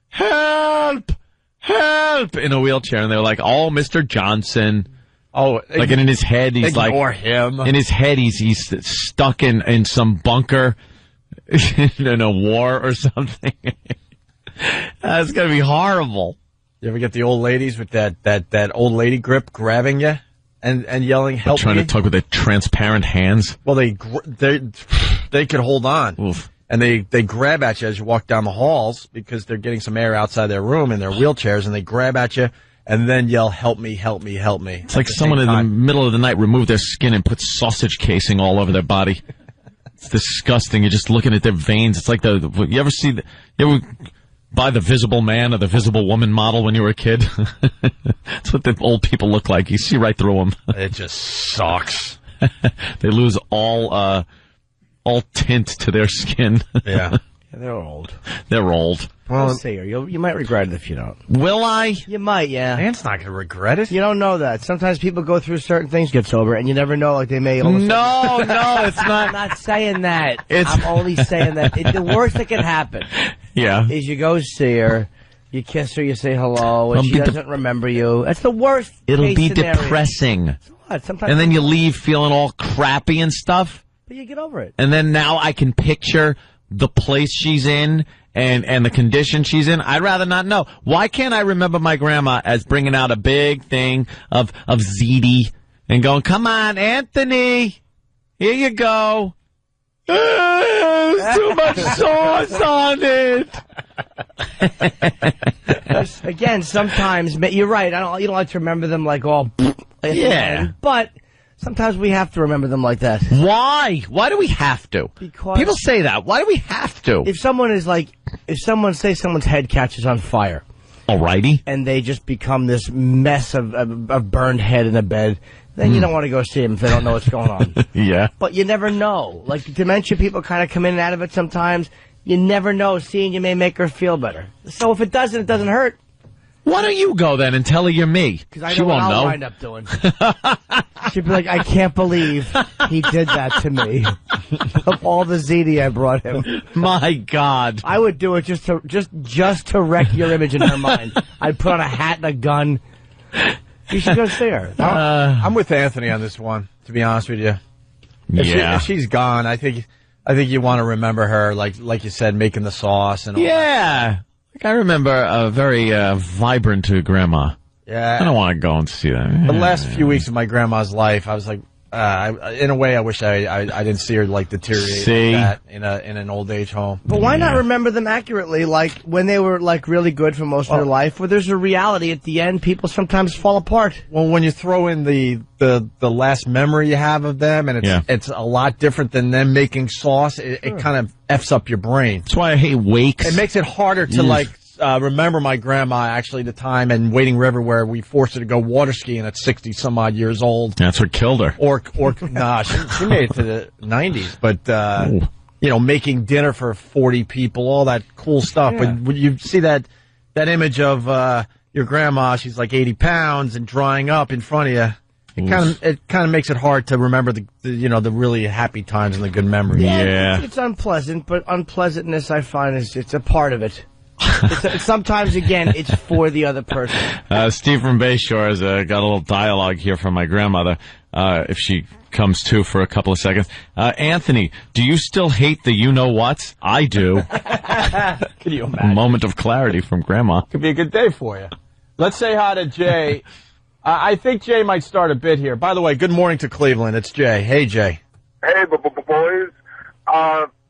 help, help, in a wheelchair. And they were like, oh, Mr. Johnson. Oh, like, and in his head, he's like, ignore him. In his head, he's stuck in some bunker in a war or something. That's going to be horrible. You ever get the old ladies with that old lady grip grabbing you and yelling, help me? Trying to tug with their transparent hands. Well, they could hold on. Oof. And they grab at you as you walk down the halls because they're getting some air outside their room in their wheelchairs, and they grab at you and then yell, help me, help me, help me. It's like someone in the middle of the night removed their skin and put sausage casing all over their body. It's disgusting. You're just looking at their veins. It's like you ever buy the Visible Man or the Visible Woman model when you were a kid? That's what the old people look like. You see right through them. It just sucks. They lose all tint to their skin. Yeah. They're old. They're old. Well, see her. You might regret it if you don't. Will I? You might, yeah. Man's not going to regret it. You don't know that. Sometimes people go through certain things, get sober, and you never know. Like they may. No, it's not. I'm not saying that. I'm only saying that the worst that can happen. Yeah. Is you go see her, you kiss her, you say hello, and she doesn't remember you. That's the worst. It'll be scenario. Depressing. So what? Sometimes and then you leave feeling all crappy and stuff. But you get over it. And then now I can picture the place she's in and the condition she's in. I'd rather not know. Why can't I remember my grandma as bringing out a big thing of ziti and going, come on, Anthony, here you go. There's too much sauce on it. Again, sometimes you're right. You don't like to remember them like all. Yeah, but sometimes we have to remember them like that. Why? Why do we have to? Because people say that. Why do we have to? If someone's head catches on fire. Alrighty. And they just become this mess of burned head in a bed. Then you don't want to go see them if they don't know what's going on. Yeah. But you never know. Like dementia people kind of come in and out of it sometimes. You never know. Seeing you may make her feel better. So if it doesn't hurt. Why don't you go then and tell her you're me? Because I know what I'll wind up doing. She'd be like, I can't believe he did that to me. Of all the ziti I brought him. My God. I would do it just to wreck your image in her mind. I'd put on a hat and a gun. You should go see her. I'm with Anthony on this one, to be honest with you. If she's gone, I think you want to remember her, like you said, making the sauce and all that. I remember a very vibrant grandma. Yeah. I don't want to go and see that. The last few weeks of my grandma's life, I was like, in a way, I wish I didn't see her deteriorate like that in an old age home. But why not remember them accurately, like when they were really good for most of their life, where there's a reality at the end, people sometimes fall apart. Well, when you throw in the last memory you have of them, and it's a lot different than them making sauce, it kind of F's up your brain. That's why I hate wakes. It makes it harder to remember my grandma, actually, the time in Wading River where we forced her to go water skiing at 60 some odd years old. That's what killed her. Or nah, she made it to the 90s, but making dinner for 40 people, all that cool stuff. Yeah. But when you see that image of your grandma, she's like 80 pounds and drying up in front of you. It kind of makes it hard to remember the really happy times and the good memories. Yeah. It's unpleasant, but unpleasantness I find it's a part of it. Sometimes, again, it's for the other person. Steve from Bayshore has got a little dialogue here from my grandmother, if she comes to for a couple of seconds. Anthony, do you still hate the you-know-what? I do. Can you imagine? A moment of clarity from Grandma. Could be a good day for you. Let's say hi to Jay. I think Jay might start a bit here. By the way, good morning to Cleveland. It's Jay. Hey, Jay. Hey, boys.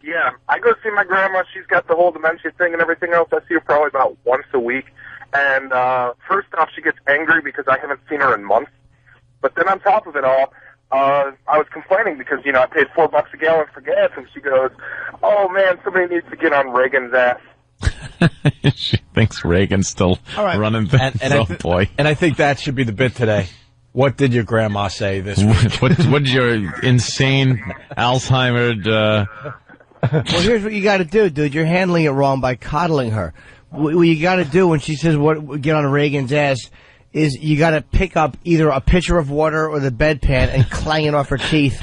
Yeah, I go see my grandma. She's got the whole dementia thing and everything else. I see her probably about once a week. And first off, she gets angry because I haven't seen her in months. But then on top of it all, I was complaining because, I paid $4 a gallon for gas. And she goes, oh, man, somebody needs to get on Reagan's ass. She thinks Reagan's still All right. running things. And Boy. And I think that should be the bit today. What did your grandma say this week? What did your insane Alzheimer's... Well, here's what you got to do, dude. You're handling it wrong by coddling her. What you got to do when she says "what get on Reagan's ass" is you got to pick up either a pitcher of water or the bedpan and clang it off her teeth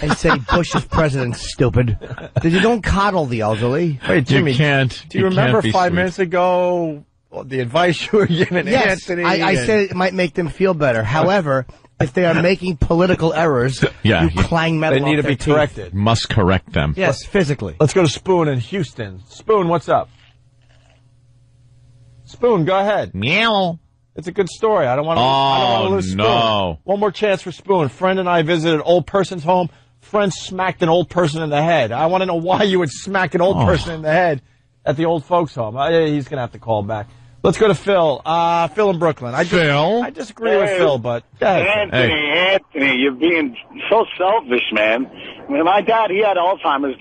and say "Bush is president, stupid." Because you don't coddle the elderly. Wait, Jimmy, You can't. do you remember 5 minutes ago the advice you were giving Yes, Anthony? I said it might make them feel better. However, if they are making political errors, you clang metal They need off to be their teeth. corrected. Must correct them. Yes, physically. Let's go to Spoon in Houston. Spoon, what's up? Spoon, go ahead. Meow. It's a good story. I don't want to lose Spoon. No. One more chance for Spoon. Friend and I visited an old person's home. Friend smacked an old person in the head. I want to know why you would smack an old person in the head at the old folks' home. He's going to have to call back. Let's go to Phil. Phil in Brooklyn. I disagree with Phil, but go ahead, Phil. Anthony, you're being so selfish, man. I mean, my dad, he had Alzheimer's,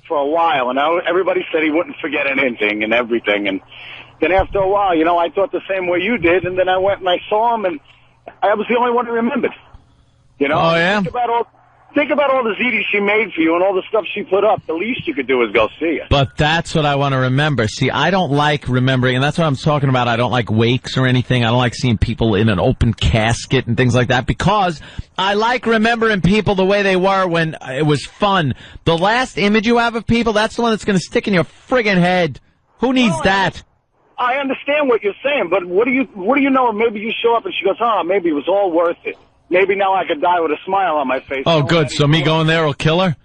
for a while, and everybody said he wouldn't forget anything and everything. And then after a while, I thought the same way you did, and then I went and I saw him, and I was the only one who remembered. Oh, yeah? Think about all the ziti she made for you and all the stuff she put up. The least you could do is go see her. But that's what I want to remember. See, I don't like remembering, and that's what I'm talking about. I don't like wakes or anything. I don't like seeing people in an open casket and things like that because I like remembering people the way they were when it was fun. The last image you have of people, that's the one that's going to stick in your friggin' head. Who needs that? I understand what you're saying, but what do you know? Maybe you show up and she goes, maybe it was all worth it. Maybe now I could die with a smile on my face. Oh, good. So me going there will kill her?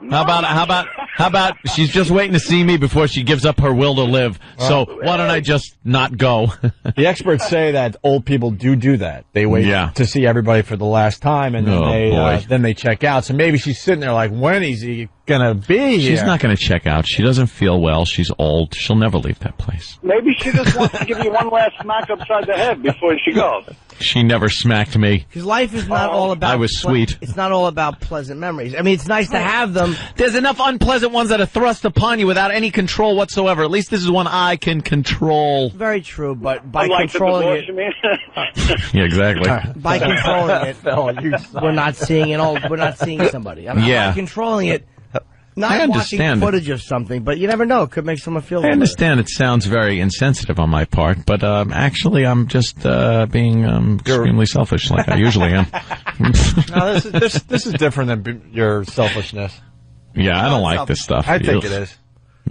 How about she's just waiting to see me before she gives up her will to live. So why don't I just not go? The experts say that old people do that. They wait to see everybody for the last time, and then then they check out. So maybe she's sitting there like, when is he gonna be here? She's not gonna check out. She doesn't feel well. She's old. She'll never leave that place. Maybe she just wants to give you one last smack upside the head before she goes. She never smacked me. Because life is not all about... I was sweet. It's not all about pleasant memories. I mean, it's nice to have them. There's enough unpleasant ones that are thrust upon you without any control whatsoever. At least this is one I can control. Very true, but by Unlike controlling the it... divorce, you mean? Yeah, exactly. By controlling it, we're not seeing somebody. I mean, by controlling it... Not watching footage of something, but you never know. It could make someone feel better. I understand it sounds very insensitive on my part, but actually I'm just being extremely selfish like I usually am. No, this is different than your selfishness. Yeah, I don't like this stuff. I think it is.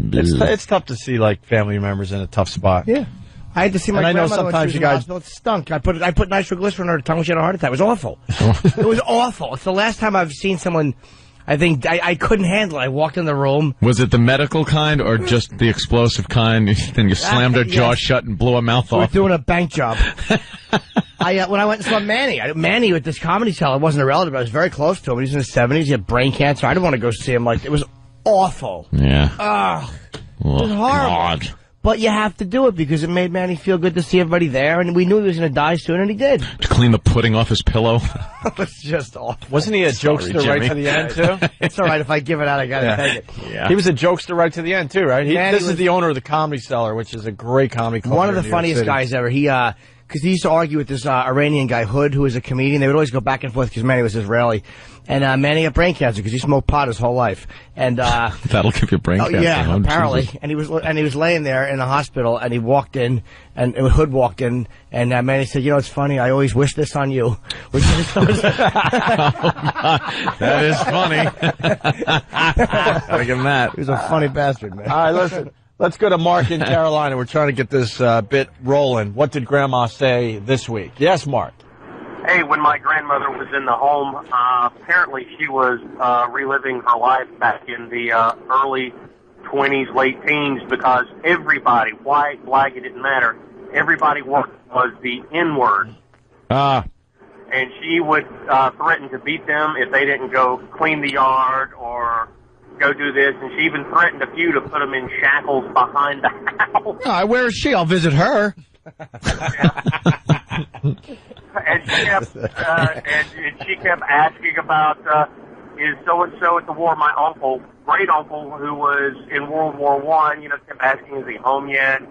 It's tough to see like family members in a tough spot. Yeah. I had to see my And I know grandmother when sometimes she was you in the guys- hospital. It stunk. I put nitroglycerin on her tongue when she had a heart attack. It was awful. It was awful. It's the last time I've seen someone... I think I couldn't handle it. I walked in the room. Was it the medical kind or just the explosive kind? Then you slammed her jaw shut and blew her mouth We were off. doing a bank job. When I went and saw Manny, Manny with this comedy cellar wasn't a relative. I was very close to him. He was in his 70s. He had brain cancer. I didn't want to go see him. Like, it was awful. Yeah. Ugh. Oh, It was horrible. God. But you have to do it because it made Manny feel good to see everybody there, and we knew he was going to die soon, and he did. To clean the pudding off his pillow. It was just awful. Wasn't he a jokester right Jimmy. to the end, too? It's all right. If I give it out, I got to take it. Yeah. He was a jokester right to the end, too, right? Manny This is the owner of the Comedy Cellar, which is a great comedy club. One of here the in New York funniest City. guys ever. Because he used to argue with this Iranian guy, Hood, who was a comedian. They would always go back and forth because Manny was Israeli. And Manny had brain cancer because he smoked pot his whole life. And That'll give you brain cancer. yeah, huh? apparently. Jesus. And he was laying there in the hospital, and he walked in, and Hood walked in, and Manny said, "You know, it's funny. I always wish this on you." Which is That is funny. Gotta give him that. He was a funny bastard, man. All right, listen. Let's go to Mark in Carolina. We're trying to get this bit rolling. What did Grandma say this week? Yes, Mark. Hey, when my grandmother was in the home, apparently she was reliving her life back in the early 20s, late teens, because everybody, white, black, it didn't matter, everybody was the N-word. And she would threaten to beat them if they didn't go clean the yard or go do this, and she even threatened a few to put them in shackles behind the house. Where is she? I'll visit her. And she kept asking about is so-and-so at the war. My uncle, great uncle, who was in World War I, kept asking, is he home yet?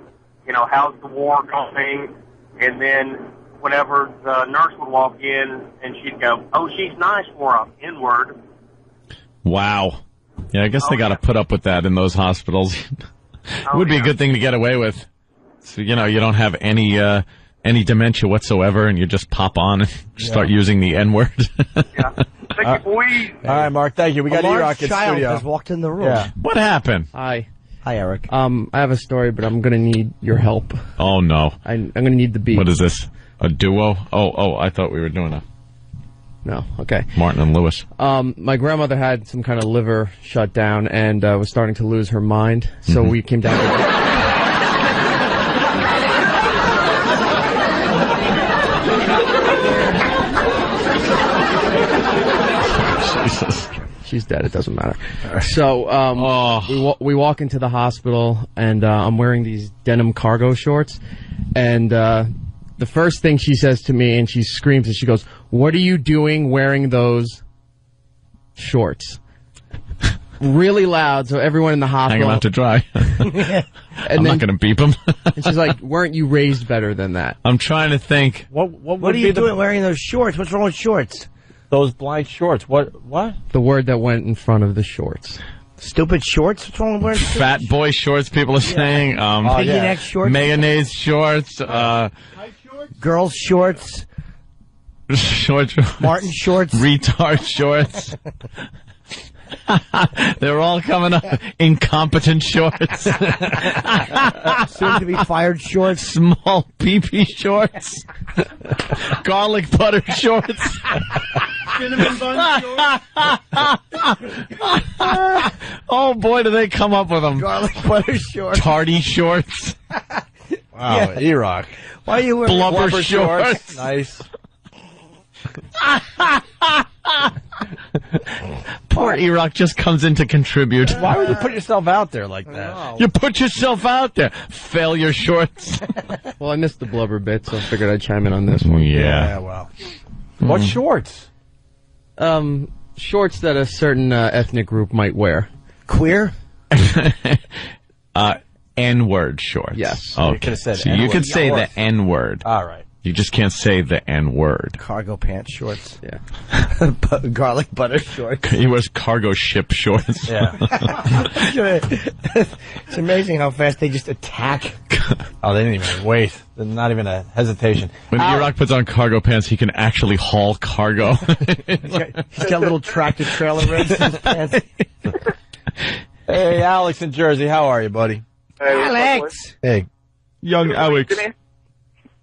How's the war going? And then whenever the nurse would walk in and she'd go, oh, she's nice for him, N-word. Wow. Yeah, I guess they got to put up with that in those hospitals. It would be a good thing to get away with. So, you don't have any dementia whatsoever, and you just pop on and start using the N-word. Thank you, boys. All right, Mark, thank you. We got E-Rock in child studio. has walked in the room. Yeah. What happened? Hi. Hi, Eric. I have a story, but I'm going to need your help. Oh, no. I'm going to need the beat. What is this? A duo? Oh, I thought we were doing a... No, okay. Martin and Lewis. My grandmother had some kind of liver shutdown and was starting to lose her mind, so we came down to... She's dead. It doesn't matter. So we walk into the hospital, and I'm wearing these denim cargo shorts. And the first thing she says to me, and she screams, and she goes, "What are you doing wearing those shorts?" Really loud, so everyone in the hospital... Hang on to dry. I'm not going to beep them. And she's like, "Weren't you raised better than that?" I'm trying to think. What are you doing wearing those shorts? What's wrong with shorts? Those blind shorts. What? The word that went in front of the shorts. Stupid shorts? What's wrts with wearing shorts? Fat boy shorts, people are saying. Piggy neck shorts? Mayonnaise shorts. Girls shorts. Shorts. Martin shorts. Retard shorts. They're all coming up. Incompetent shorts. Soon to be fired shorts. Small pee-pee shorts. Garlic butter shorts. Cinnamon bun shorts. Oh boy, do they come up with them. Garlic butter shorts. Tardy shorts. Wow, E-Rock. Why are you wearing blubber shorts? Nice. Poor E-Rock just comes in to contribute. Why would you put yourself out there like that? You put yourself out there. Failure shorts. Well, I missed the blubber bit, so I figured I'd chime in on this one. Yeah. Well. What shorts? Shorts that a certain ethnic group might wear. Queer? N-word shorts. Yes. Okay. You could have said so N-word. you could say the N-word. All right. You just can't say the N-word. Cargo pants shorts. Yeah. Garlic butter shorts. He wears cargo ship shorts. Yeah. It's amazing how fast they just attack. Oh, they didn't even wait. There's not even a hesitation. When E-Rock puts on cargo pants, he can actually haul cargo. He's got little tractor trailer rims in his pants. Hey, Alex in Jersey. How are you, buddy? Hey, Alex! Hey. Young Alex. Jimmy?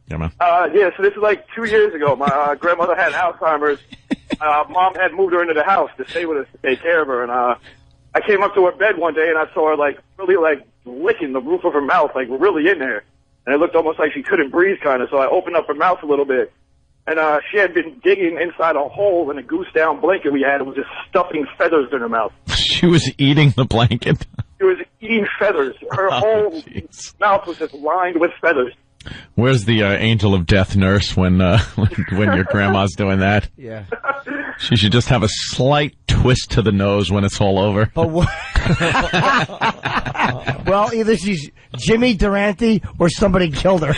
Yeah, man. Yeah, so this is like 2 years ago. My grandmother had Alzheimer's. Mom had moved her into the house to stay with us to take care of her. And I came up to her bed one day and I saw her really licking the roof of her mouth, really in there. And it looked almost like she couldn't breathe kind of. So I opened up her mouth a little bit. And she had been digging inside a hole in a goose down blanket we had and was just stuffing feathers in her mouth. She was eating the blanket. She was eating feathers. Her whole mouth was just lined with feathers. Where's the angel of death nurse when your grandma's doing that? Yeah. She should just have a slight twist to the nose when it's all over. But well, either she's Jimmy Durante or somebody killed her.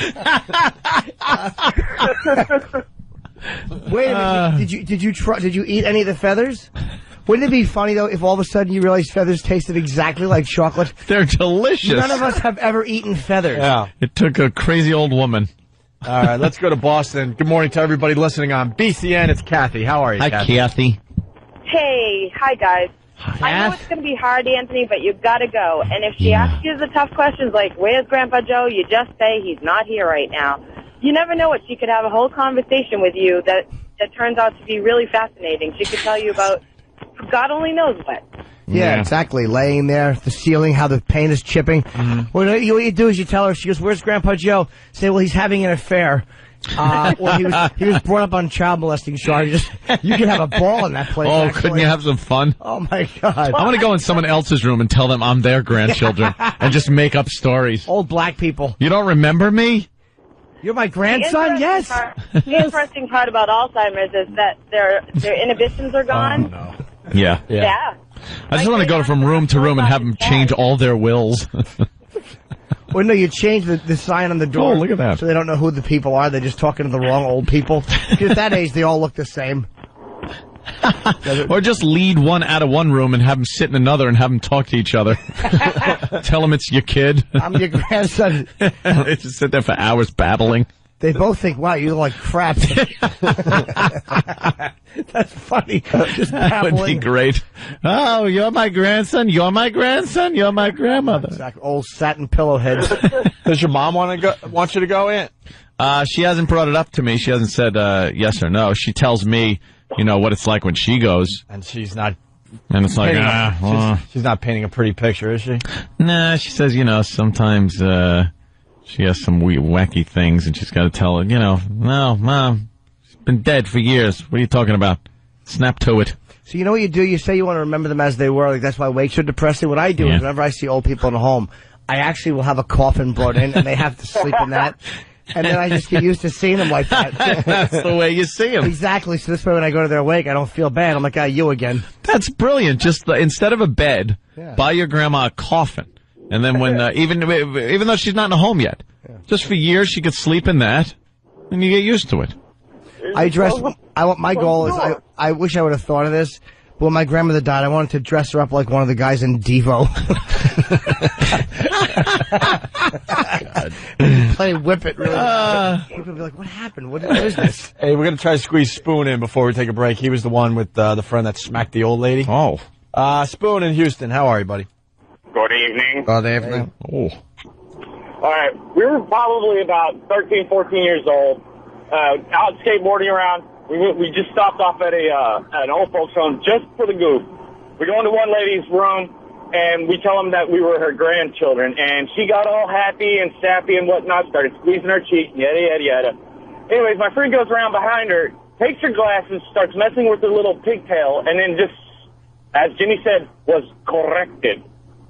Wait a minute. Did you eat any of the feathers? Wouldn't it be funny, though, if all of a sudden you realized feathers tasted exactly like chocolate? They're delicious. None of us have ever eaten feathers. Yeah. It took a crazy old woman. All right, let's go to Boston. Good morning to everybody listening on BCN. It's Kathy. How are you, Hi, Kathy. Hey, hi, guys. I know it's going to be hard, Anthony, but you've got to go. And if she asks you the tough questions like, where's Grandpa Joe, you just say he's not here right now. You never know what. She could have a whole conversation with you that turns out to be really fascinating. She could tell you about God only knows what. Yeah, exactly. Laying there, the ceiling, how the paint is chipping. Mm-hmm. Well, what you do is you tell her, she goes, where's Grandpa Joe? Say, well, he's having an affair. Or he was brought up on child molesting charges. You can have a ball in that place. Oh, actually. couldn't you have some fun? Oh, my God. I want to go in someone else's room and tell them I'm their grandchildren and just make up stories. Old black people. You don't remember me? You're my grandson? Yes. The interesting part about Alzheimer's is that their inhibitions are gone. Oh, no. Yeah. Yeah. I just want to go from room to room and have them change all their wills. Well, no, you change the sign on the door. Oh, look at that. So they don't know who the people are. They're just talking to the wrong old people. Because at that age, they all look the same. Or just lead one out of one room and have them sit in another and have them talk to each other. Tell them it's your kid. I'm your grandson. They just sit there for hours babbling. They both think, wow, you look like crap. That's funny. Just That would be babbling. great. Oh, you're my grandson. You're my grandson. You're my grandmother. Exactly. Old satin pillow heads. Does your mom want you to go in? She hasn't brought it up to me. She hasn't said yes or no. She tells me, what it's like when she goes. And she's not. And it's like, she's not painting a pretty picture, is she? Nah, she says, sometimes she has some wacky things, and she's got to tell her, no, Mom, she's been dead for years. What are you talking about? Snap to it. So you know what you do? You say you want to remember them as they were. Like that's why wakes are depressing. What I do is whenever I see old people in a home, I actually will have a coffin brought in, and they have to sleep in that. And then I just get used to seeing them like that. That's the way you see them. Exactly. So this way when I go to their wake, I don't feel bad. I'm like, you again. That's brilliant. Just instead of a bed, buy your grandma a coffin. And then when, even though she's not in a home yet, just for years she could sleep in that, and you get used to it. My goal is, I wish I would have thought of this, but when my grandmother died, I wanted to dress her up like one of the guys in Devo. Play Whip It really people would be like, what happened? What is this? Hey, we're going to try to squeeze Spoon in before we take a break. He was the one with the friend that smacked the old lady. Oh. Spoon in Houston, how are you, buddy? Good evening. Good evening. Oh. All right. We were probably about 13, 14 years old, out skateboarding around. We just stopped off at an old folks home just for the goof. We go into one lady's room, and we tell them that we were her grandchildren, and she got all happy and sappy and whatnot, started squeezing her cheek, yada, yada, yada. Anyways, my friend goes around behind her, takes her glasses, starts messing with her little pigtail, and then just, as Jimmy said, was corrected.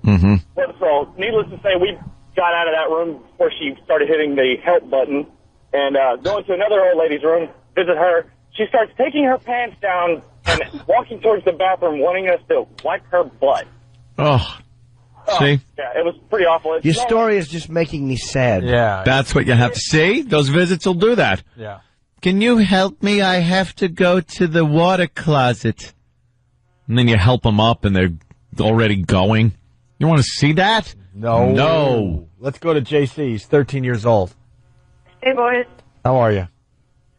Mm-hmm. So, needless to say, we got out of that room before she started hitting the help button, and going to another old lady's room, visit her. She starts taking her pants down and walking towards the bathroom, wanting us to wipe her butt. Oh. See? Yeah, it was pretty awful. Your story is just making me sad. Yeah. That's what you have to see. Those visits will do that. Yeah. Can you help me? I have to go to the water closet. And then you help them up, and they're already going. You want to see that? No. No. Let's go to JC. He's 13 years old. Hey, boys. How are you?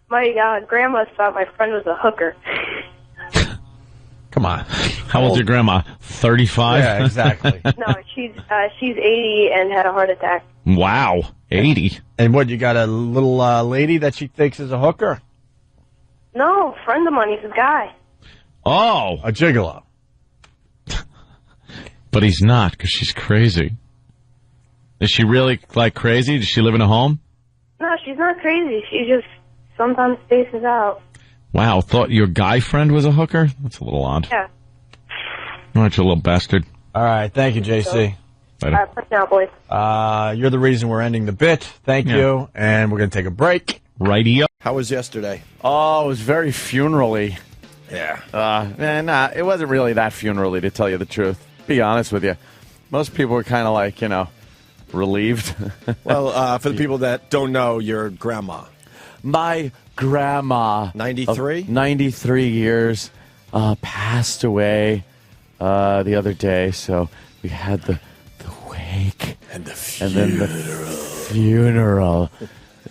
My grandma thought my friend was a hooker. Come on. How old's your grandma? 35? Yeah, exactly. No, she's 80 and had a heart attack. Wow. 80. And what, you got a little lady that she thinks is a hooker? No, friend of mine. He's a guy. Oh. A gigolo. But he's not, because she's crazy. Is she really, crazy? Does she live in a home? No, she's not crazy. She just sometimes spaces out. Wow, thought your guy friend was a hooker? That's a little odd. Yeah. Aren't you a little bastard? All right, thank you, JC. Later. Push now, boys. You're the reason we're ending the bit. Thank you. And we're going to take a break. Righty-o. How was yesterday? Oh, it was very funeral-y. Yeah. It wasn't really that funeral-y, to tell you the truth. Be honest with you. Most people were kind of relieved. Well, for the people that don't know, your grandma. My grandma. 93? 93 years. Passed away the other day, so we had the wake. And the funeral. And then the funeral.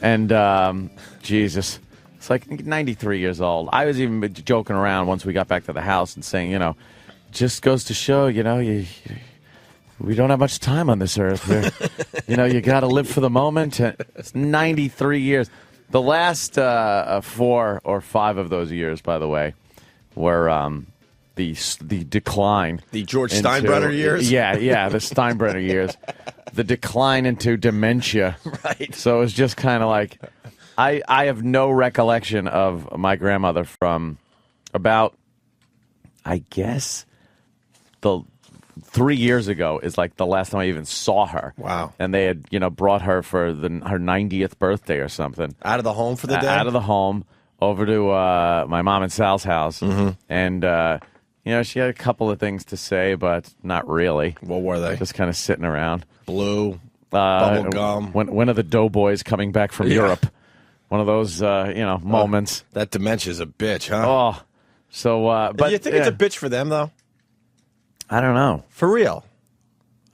And, Jesus. It's like 93 years old. I was even joking around once we got back to the house and saying, just goes to show, we don't have much time on this earth. You got to live for the moment. It's 93 years. The last 4 or 5 of those years, by the way, were the decline. The George Steinbrenner years? Yeah, the Steinbrenner years. The decline into dementia. Right. So it was just kind of like, I have no recollection of my grandmother from about, I guess, the 3 years ago is like the last time I even saw her. Wow. And they had, brought her for her 90th birthday or something. Out of the home for the day? Out of the home, over to my mom and Sal's house. Mm-hmm. And You know, she had a couple of things to say, but not really. What were they? Just kind of sitting around. Blue, bubble gum. When are the doughboys coming back from Europe? One of those, moments. That dementia's a bitch, huh? Oh, so, but... Do you think it's a bitch for them, though? I don't know. For real?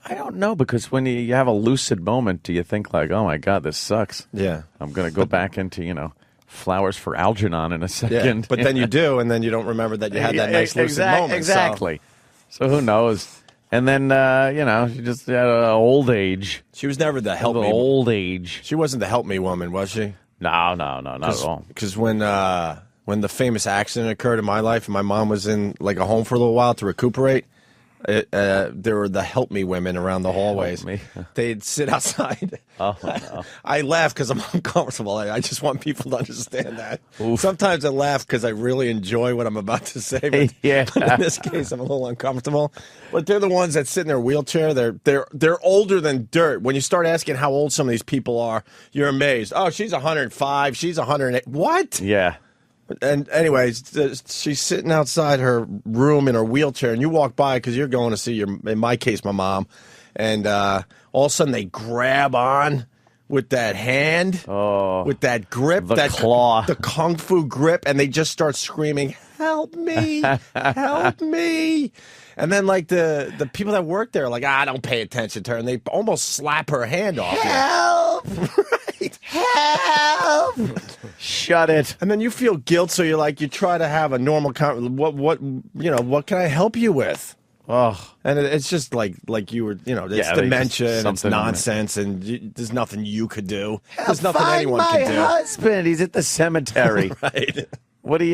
I don't know, because when you have a lucid moment, do you think like, oh, my God, this sucks? Yeah. I'm going to go back into, flowers for Algernon in a second. Yeah, but then you do, and then you don't remember that you had that nice lucid moment. Exactly. So who knows? And then, she just had an old age. She was never the help me. Old age. She wasn't the help me woman, was she? No, not at all. Because when the famous accident occurred in my life, and my mom was in like a home for a little while to recuperate, there were the help me women around the hallways. They'd sit outside. Oh, no. I laugh because I'm uncomfortable. I just want people to understand that. Sometimes I laugh because I really enjoy what I'm about to say. But, but in this case, I'm a little uncomfortable. But they're the ones that sit in their wheelchair. They're older than dirt. When you start asking how old some of these people are, you're amazed. Oh, she's 105. She's 108. What? Yeah. And anyways, she's sitting outside her room in her wheelchair, and you walk by because you're going to see in my case, my mom, and all of a sudden they grab on with that hand, with that grip, that claw, the kung fu grip, and they just start screaming, "Help me! Help me!" And then like the people that work there are like, don't pay attention to her, and they almost slap her hand off. Help! Right. Help! Shut it. And then you feel guilt, so you try to have a normal what can I help you with? Oh, and it's just like you were, it's dementia and it's nonsense, and there's nothing you could do. There's nothing anyone could do. My husband, he's at the cemetery. Right. What do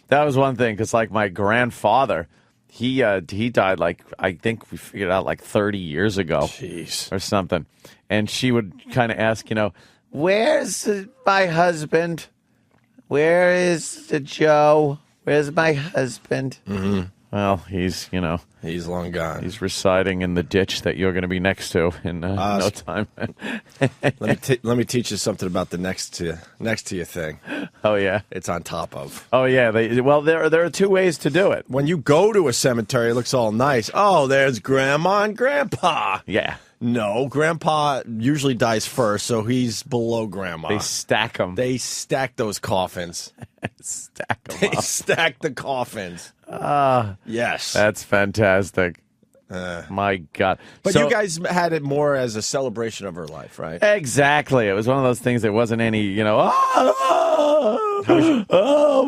that was one thing, because like my grandfather, he died like, I think we figured out like 30 years ago. Jeez. Or something. And she would kind of ask, where's my husband? Where is Joe? Where's my husband? Mm-hmm. Well, he's he's long gone. He's residing in the ditch that you're going to be next to in no time. let me teach you something about the next to you thing. Oh yeah, it's on top of. Oh yeah, there are two ways to do it. When you go to a cemetery, it looks all nice. Oh, there's Grandma and Grandpa. Yeah. No, Grandpa usually dies first, so he's below Grandma. They stack them. They stack those coffins. Stack them They up. stack the coffins. Yes. That's fantastic. My God. But you guys had it more as a celebration of her life, right? Exactly. It was one of those things that wasn't any, oh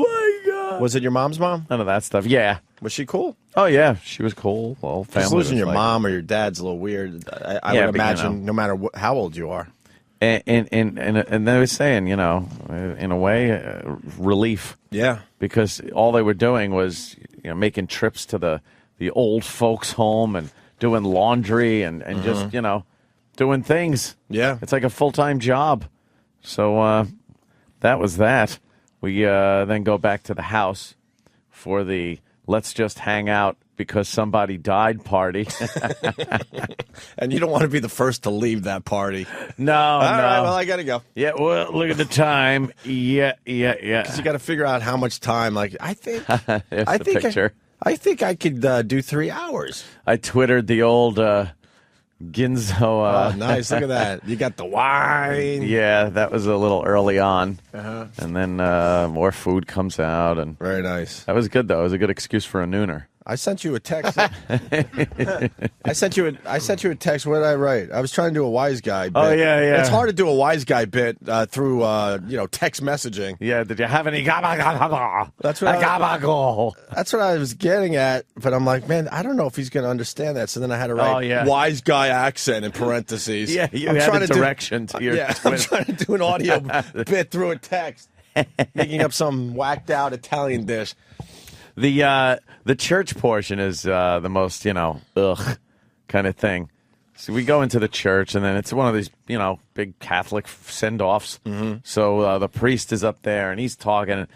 my God. Was it your mom's mom? None of that stuff. Yeah. Was she cool? Oh, yeah. She was cool. Well, family. Just losing was your like, mom or your dad's a little weird. I Yeah, would but, imagine, no matter how old you are. And they were saying, in a way, relief. Yeah. Because all they were doing was, making trips to the old folks' home and doing laundry and just, doing things. Yeah. It's like a full-time job. So that was that. We then go back to the house for the let's just hang out because somebody died party. And you don't want to be the first to leave that party. No, All no. right, well, I got to go. Yeah, well, look at the time. Yeah. Because you got to figure out how much time. Like, I think picture. I think I could do 3 hours. I twittered the old Ginzo. Oh, nice. Look at that. You got the wine. Yeah, that was a little early on. Uh-huh. And then more food comes out. And very nice. That was good, though. It was a good excuse for a nooner. I sent you a text. I sent you a text. What did I write? I was trying to do a wise guy bit. Oh, yeah. It's hard to do a wise guy bit through text messaging. Yeah, did you have any That's what I was getting at, but I'm like, man, I don't know if he's going to understand that. So then I had to write wise guy accent in parentheses. Yeah, you had a direction to your I'm trying to do an audio bit through a text, making up some whacked out Italian dish. The church portion is the most, ugh kind of thing. So we go into the church, and then it's one of these, big Catholic send-offs. Mm-hmm. So the priest is up there, and he's talking,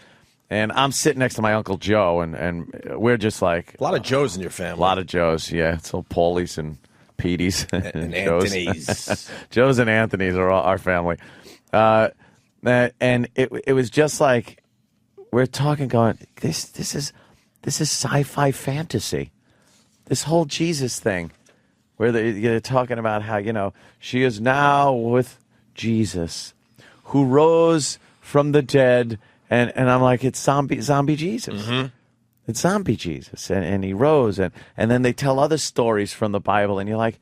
and I'm sitting next to my Uncle Joe, and we're just like... A lot of Joes in your family. A lot of Joes, yeah. It's all Paulies and Petey's. And Joes. Anthony's. Joes and Anthony's are all our family. And it was just like, we're talking, going, this this is sci-fi fantasy. This whole Jesus thing, where they're talking about how, she is now with Jesus, who rose from the dead, and I'm like, it's zombie Jesus. Mm-hmm. It's zombie Jesus, and he rose, and then they tell other stories from the Bible, and you're like,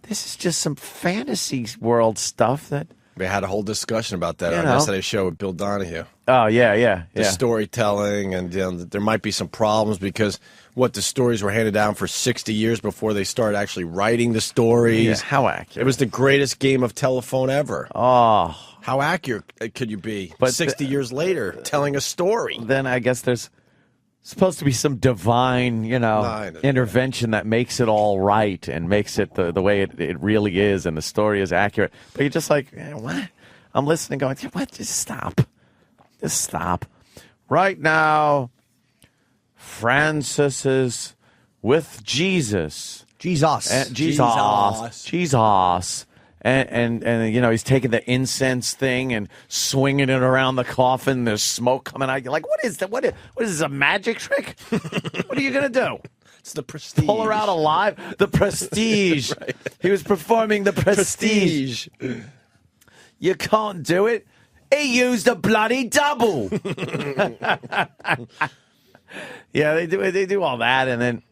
this is just some fantasy world stuff that... We had a whole discussion about that on yesterday's show with Bill Donahue. Oh, yeah. The storytelling, and there might be some problems because the stories were handed down for 60 years before they started actually writing the stories. Yeah, how accurate. It was the greatest game of telephone ever. Oh. How accurate could you be But 60 years later telling a story? Then I guess there's supposed to be some divine, intervention that makes it all right and makes it the way it really is, and the story is accurate. But you're just like, what? I'm listening going, what? Just stop. Just stop. Right now, Francis is with Jesus. Jesus. And he's taking the incense thing and swinging it around the coffin. There's smoke coming out. You're like, what is that? What is this, a magic trick? What are you going to do? It's the prestige. Pull her out alive? The prestige. Right. He was performing the prestige. You can't do it. He used a bloody double. Yeah, they do all that, and then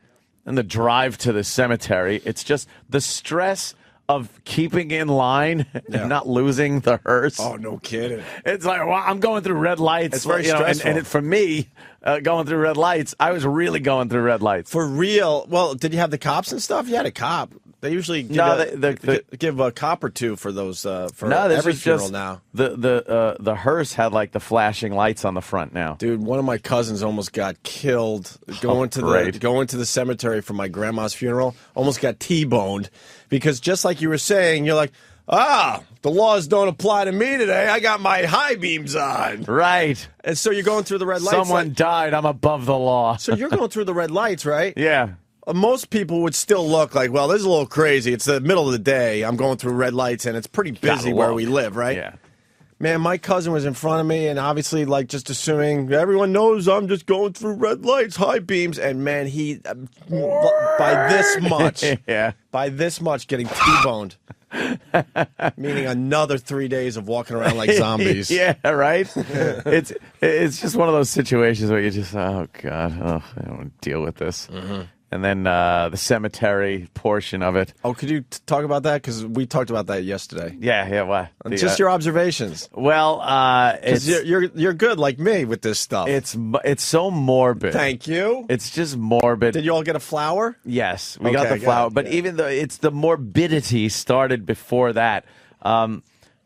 the drive to the cemetery. It's just the stress of keeping in line and not losing the hearse. Oh, no kidding. It's like, well, I'm going through red lights. It's very stressful. And for me, going through red lights, I was really going through red lights. For real. Well, did you have the cops and stuff? You had a cop. They usually give a cop or two for those every funeral now. The hearse had like the flashing lights on the front now. Dude, one of my cousins almost got killed going to the cemetery for my grandma's funeral. Almost got T-boned because just like you were saying, you're like, the laws don't apply to me today. I got my high beams on. Right. And so you're going through the red lights. Someone died. I'm above the law. So you're going through the red lights, right? Yeah. Most people would still look like, well, this is a little crazy. It's the middle of the day. I'm going through red lights, and it's pretty busy where we live, right? Yeah. Man, my cousin was in front of me, and obviously, just assuming everyone knows I'm just going through red lights, high beams, and man, he by this much getting T-boned. Meaning another 3 days of walking around like zombies. Yeah, right? It's just one of those situations where you just, oh, God, I don't want to deal with this. Mm-hmm. And then the cemetery portion of it. Oh, could you talk about that? Because we talked about that yesterday. Yeah, what? Just your observations. Well, you're good like me with this stuff. It's so morbid. Thank you. It's just morbid. Did you all get a flower? Yes, we got the flower. But even though it's the morbidity started before that,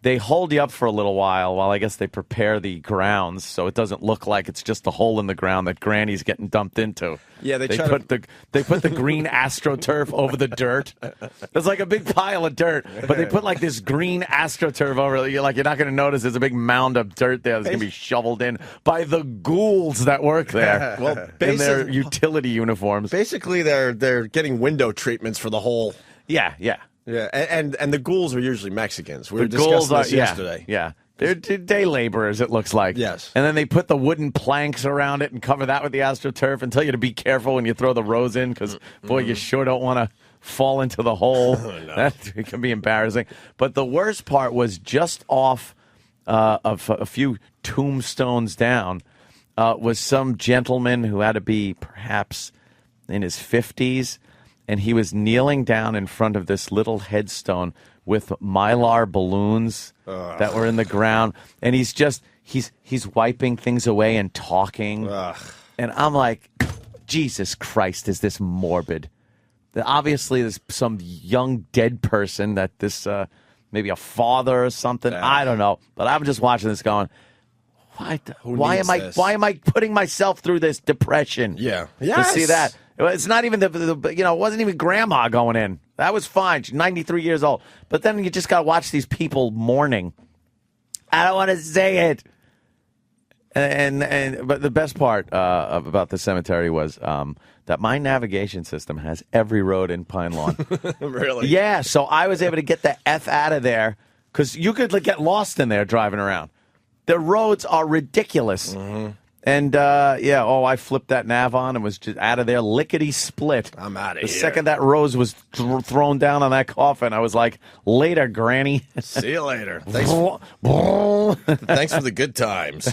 they hold you up for a little while I guess they prepare the grounds so it doesn't look like it's just a hole in the ground that Granny's getting dumped into. Yeah, they put the green AstroTurf over the dirt. There's like a big pile of dirt, but they put like this green AstroTurf over it. You're not going to notice there's a big mound of dirt there that's going to be shoveled in by the ghouls that work there. Well, in their utility uniforms. Basically, they're getting window treatments for the hole. Yeah. Yeah, and the ghouls are usually Mexicans. We were discussing this yesterday. Yeah. They're day laborers, it looks like. Yes. And then they put the wooden planks around it and cover that with the AstroTurf and tell you to be careful when you throw the rows in because, boy, you sure don't want to fall into the hole. No. That can be embarrassing. But the worst part was just off of a few tombstones down was some gentleman who had to be perhaps in his 50s, and he was kneeling down in front of this little headstone with Mylar balloons that were in the ground, and he's wiping things away and talking. And I'm like, Jesus Christ, is this morbid? Obviously, there's some young dead person that this maybe a father or something. I don't know, but I'm just watching this going, why am I putting myself through this depression? Yeah. To see that. It's not even it wasn't even grandma going in. That was fine. She's 93 years old. But then you just got to watch these people mourning. I don't want to say it. But the best part about the cemetery was that my navigation system has every road in Pine Lawn. Really? Yeah. So I was able to get the F out of there because you could get lost in there driving around. The roads are ridiculous. Mm-hmm. And, I flipped that nav on and was just out of there lickety-split. I'm out of The here. second that rose was thrown down on that coffin, I was like, later, Granny. See you later. Thanks for the good times.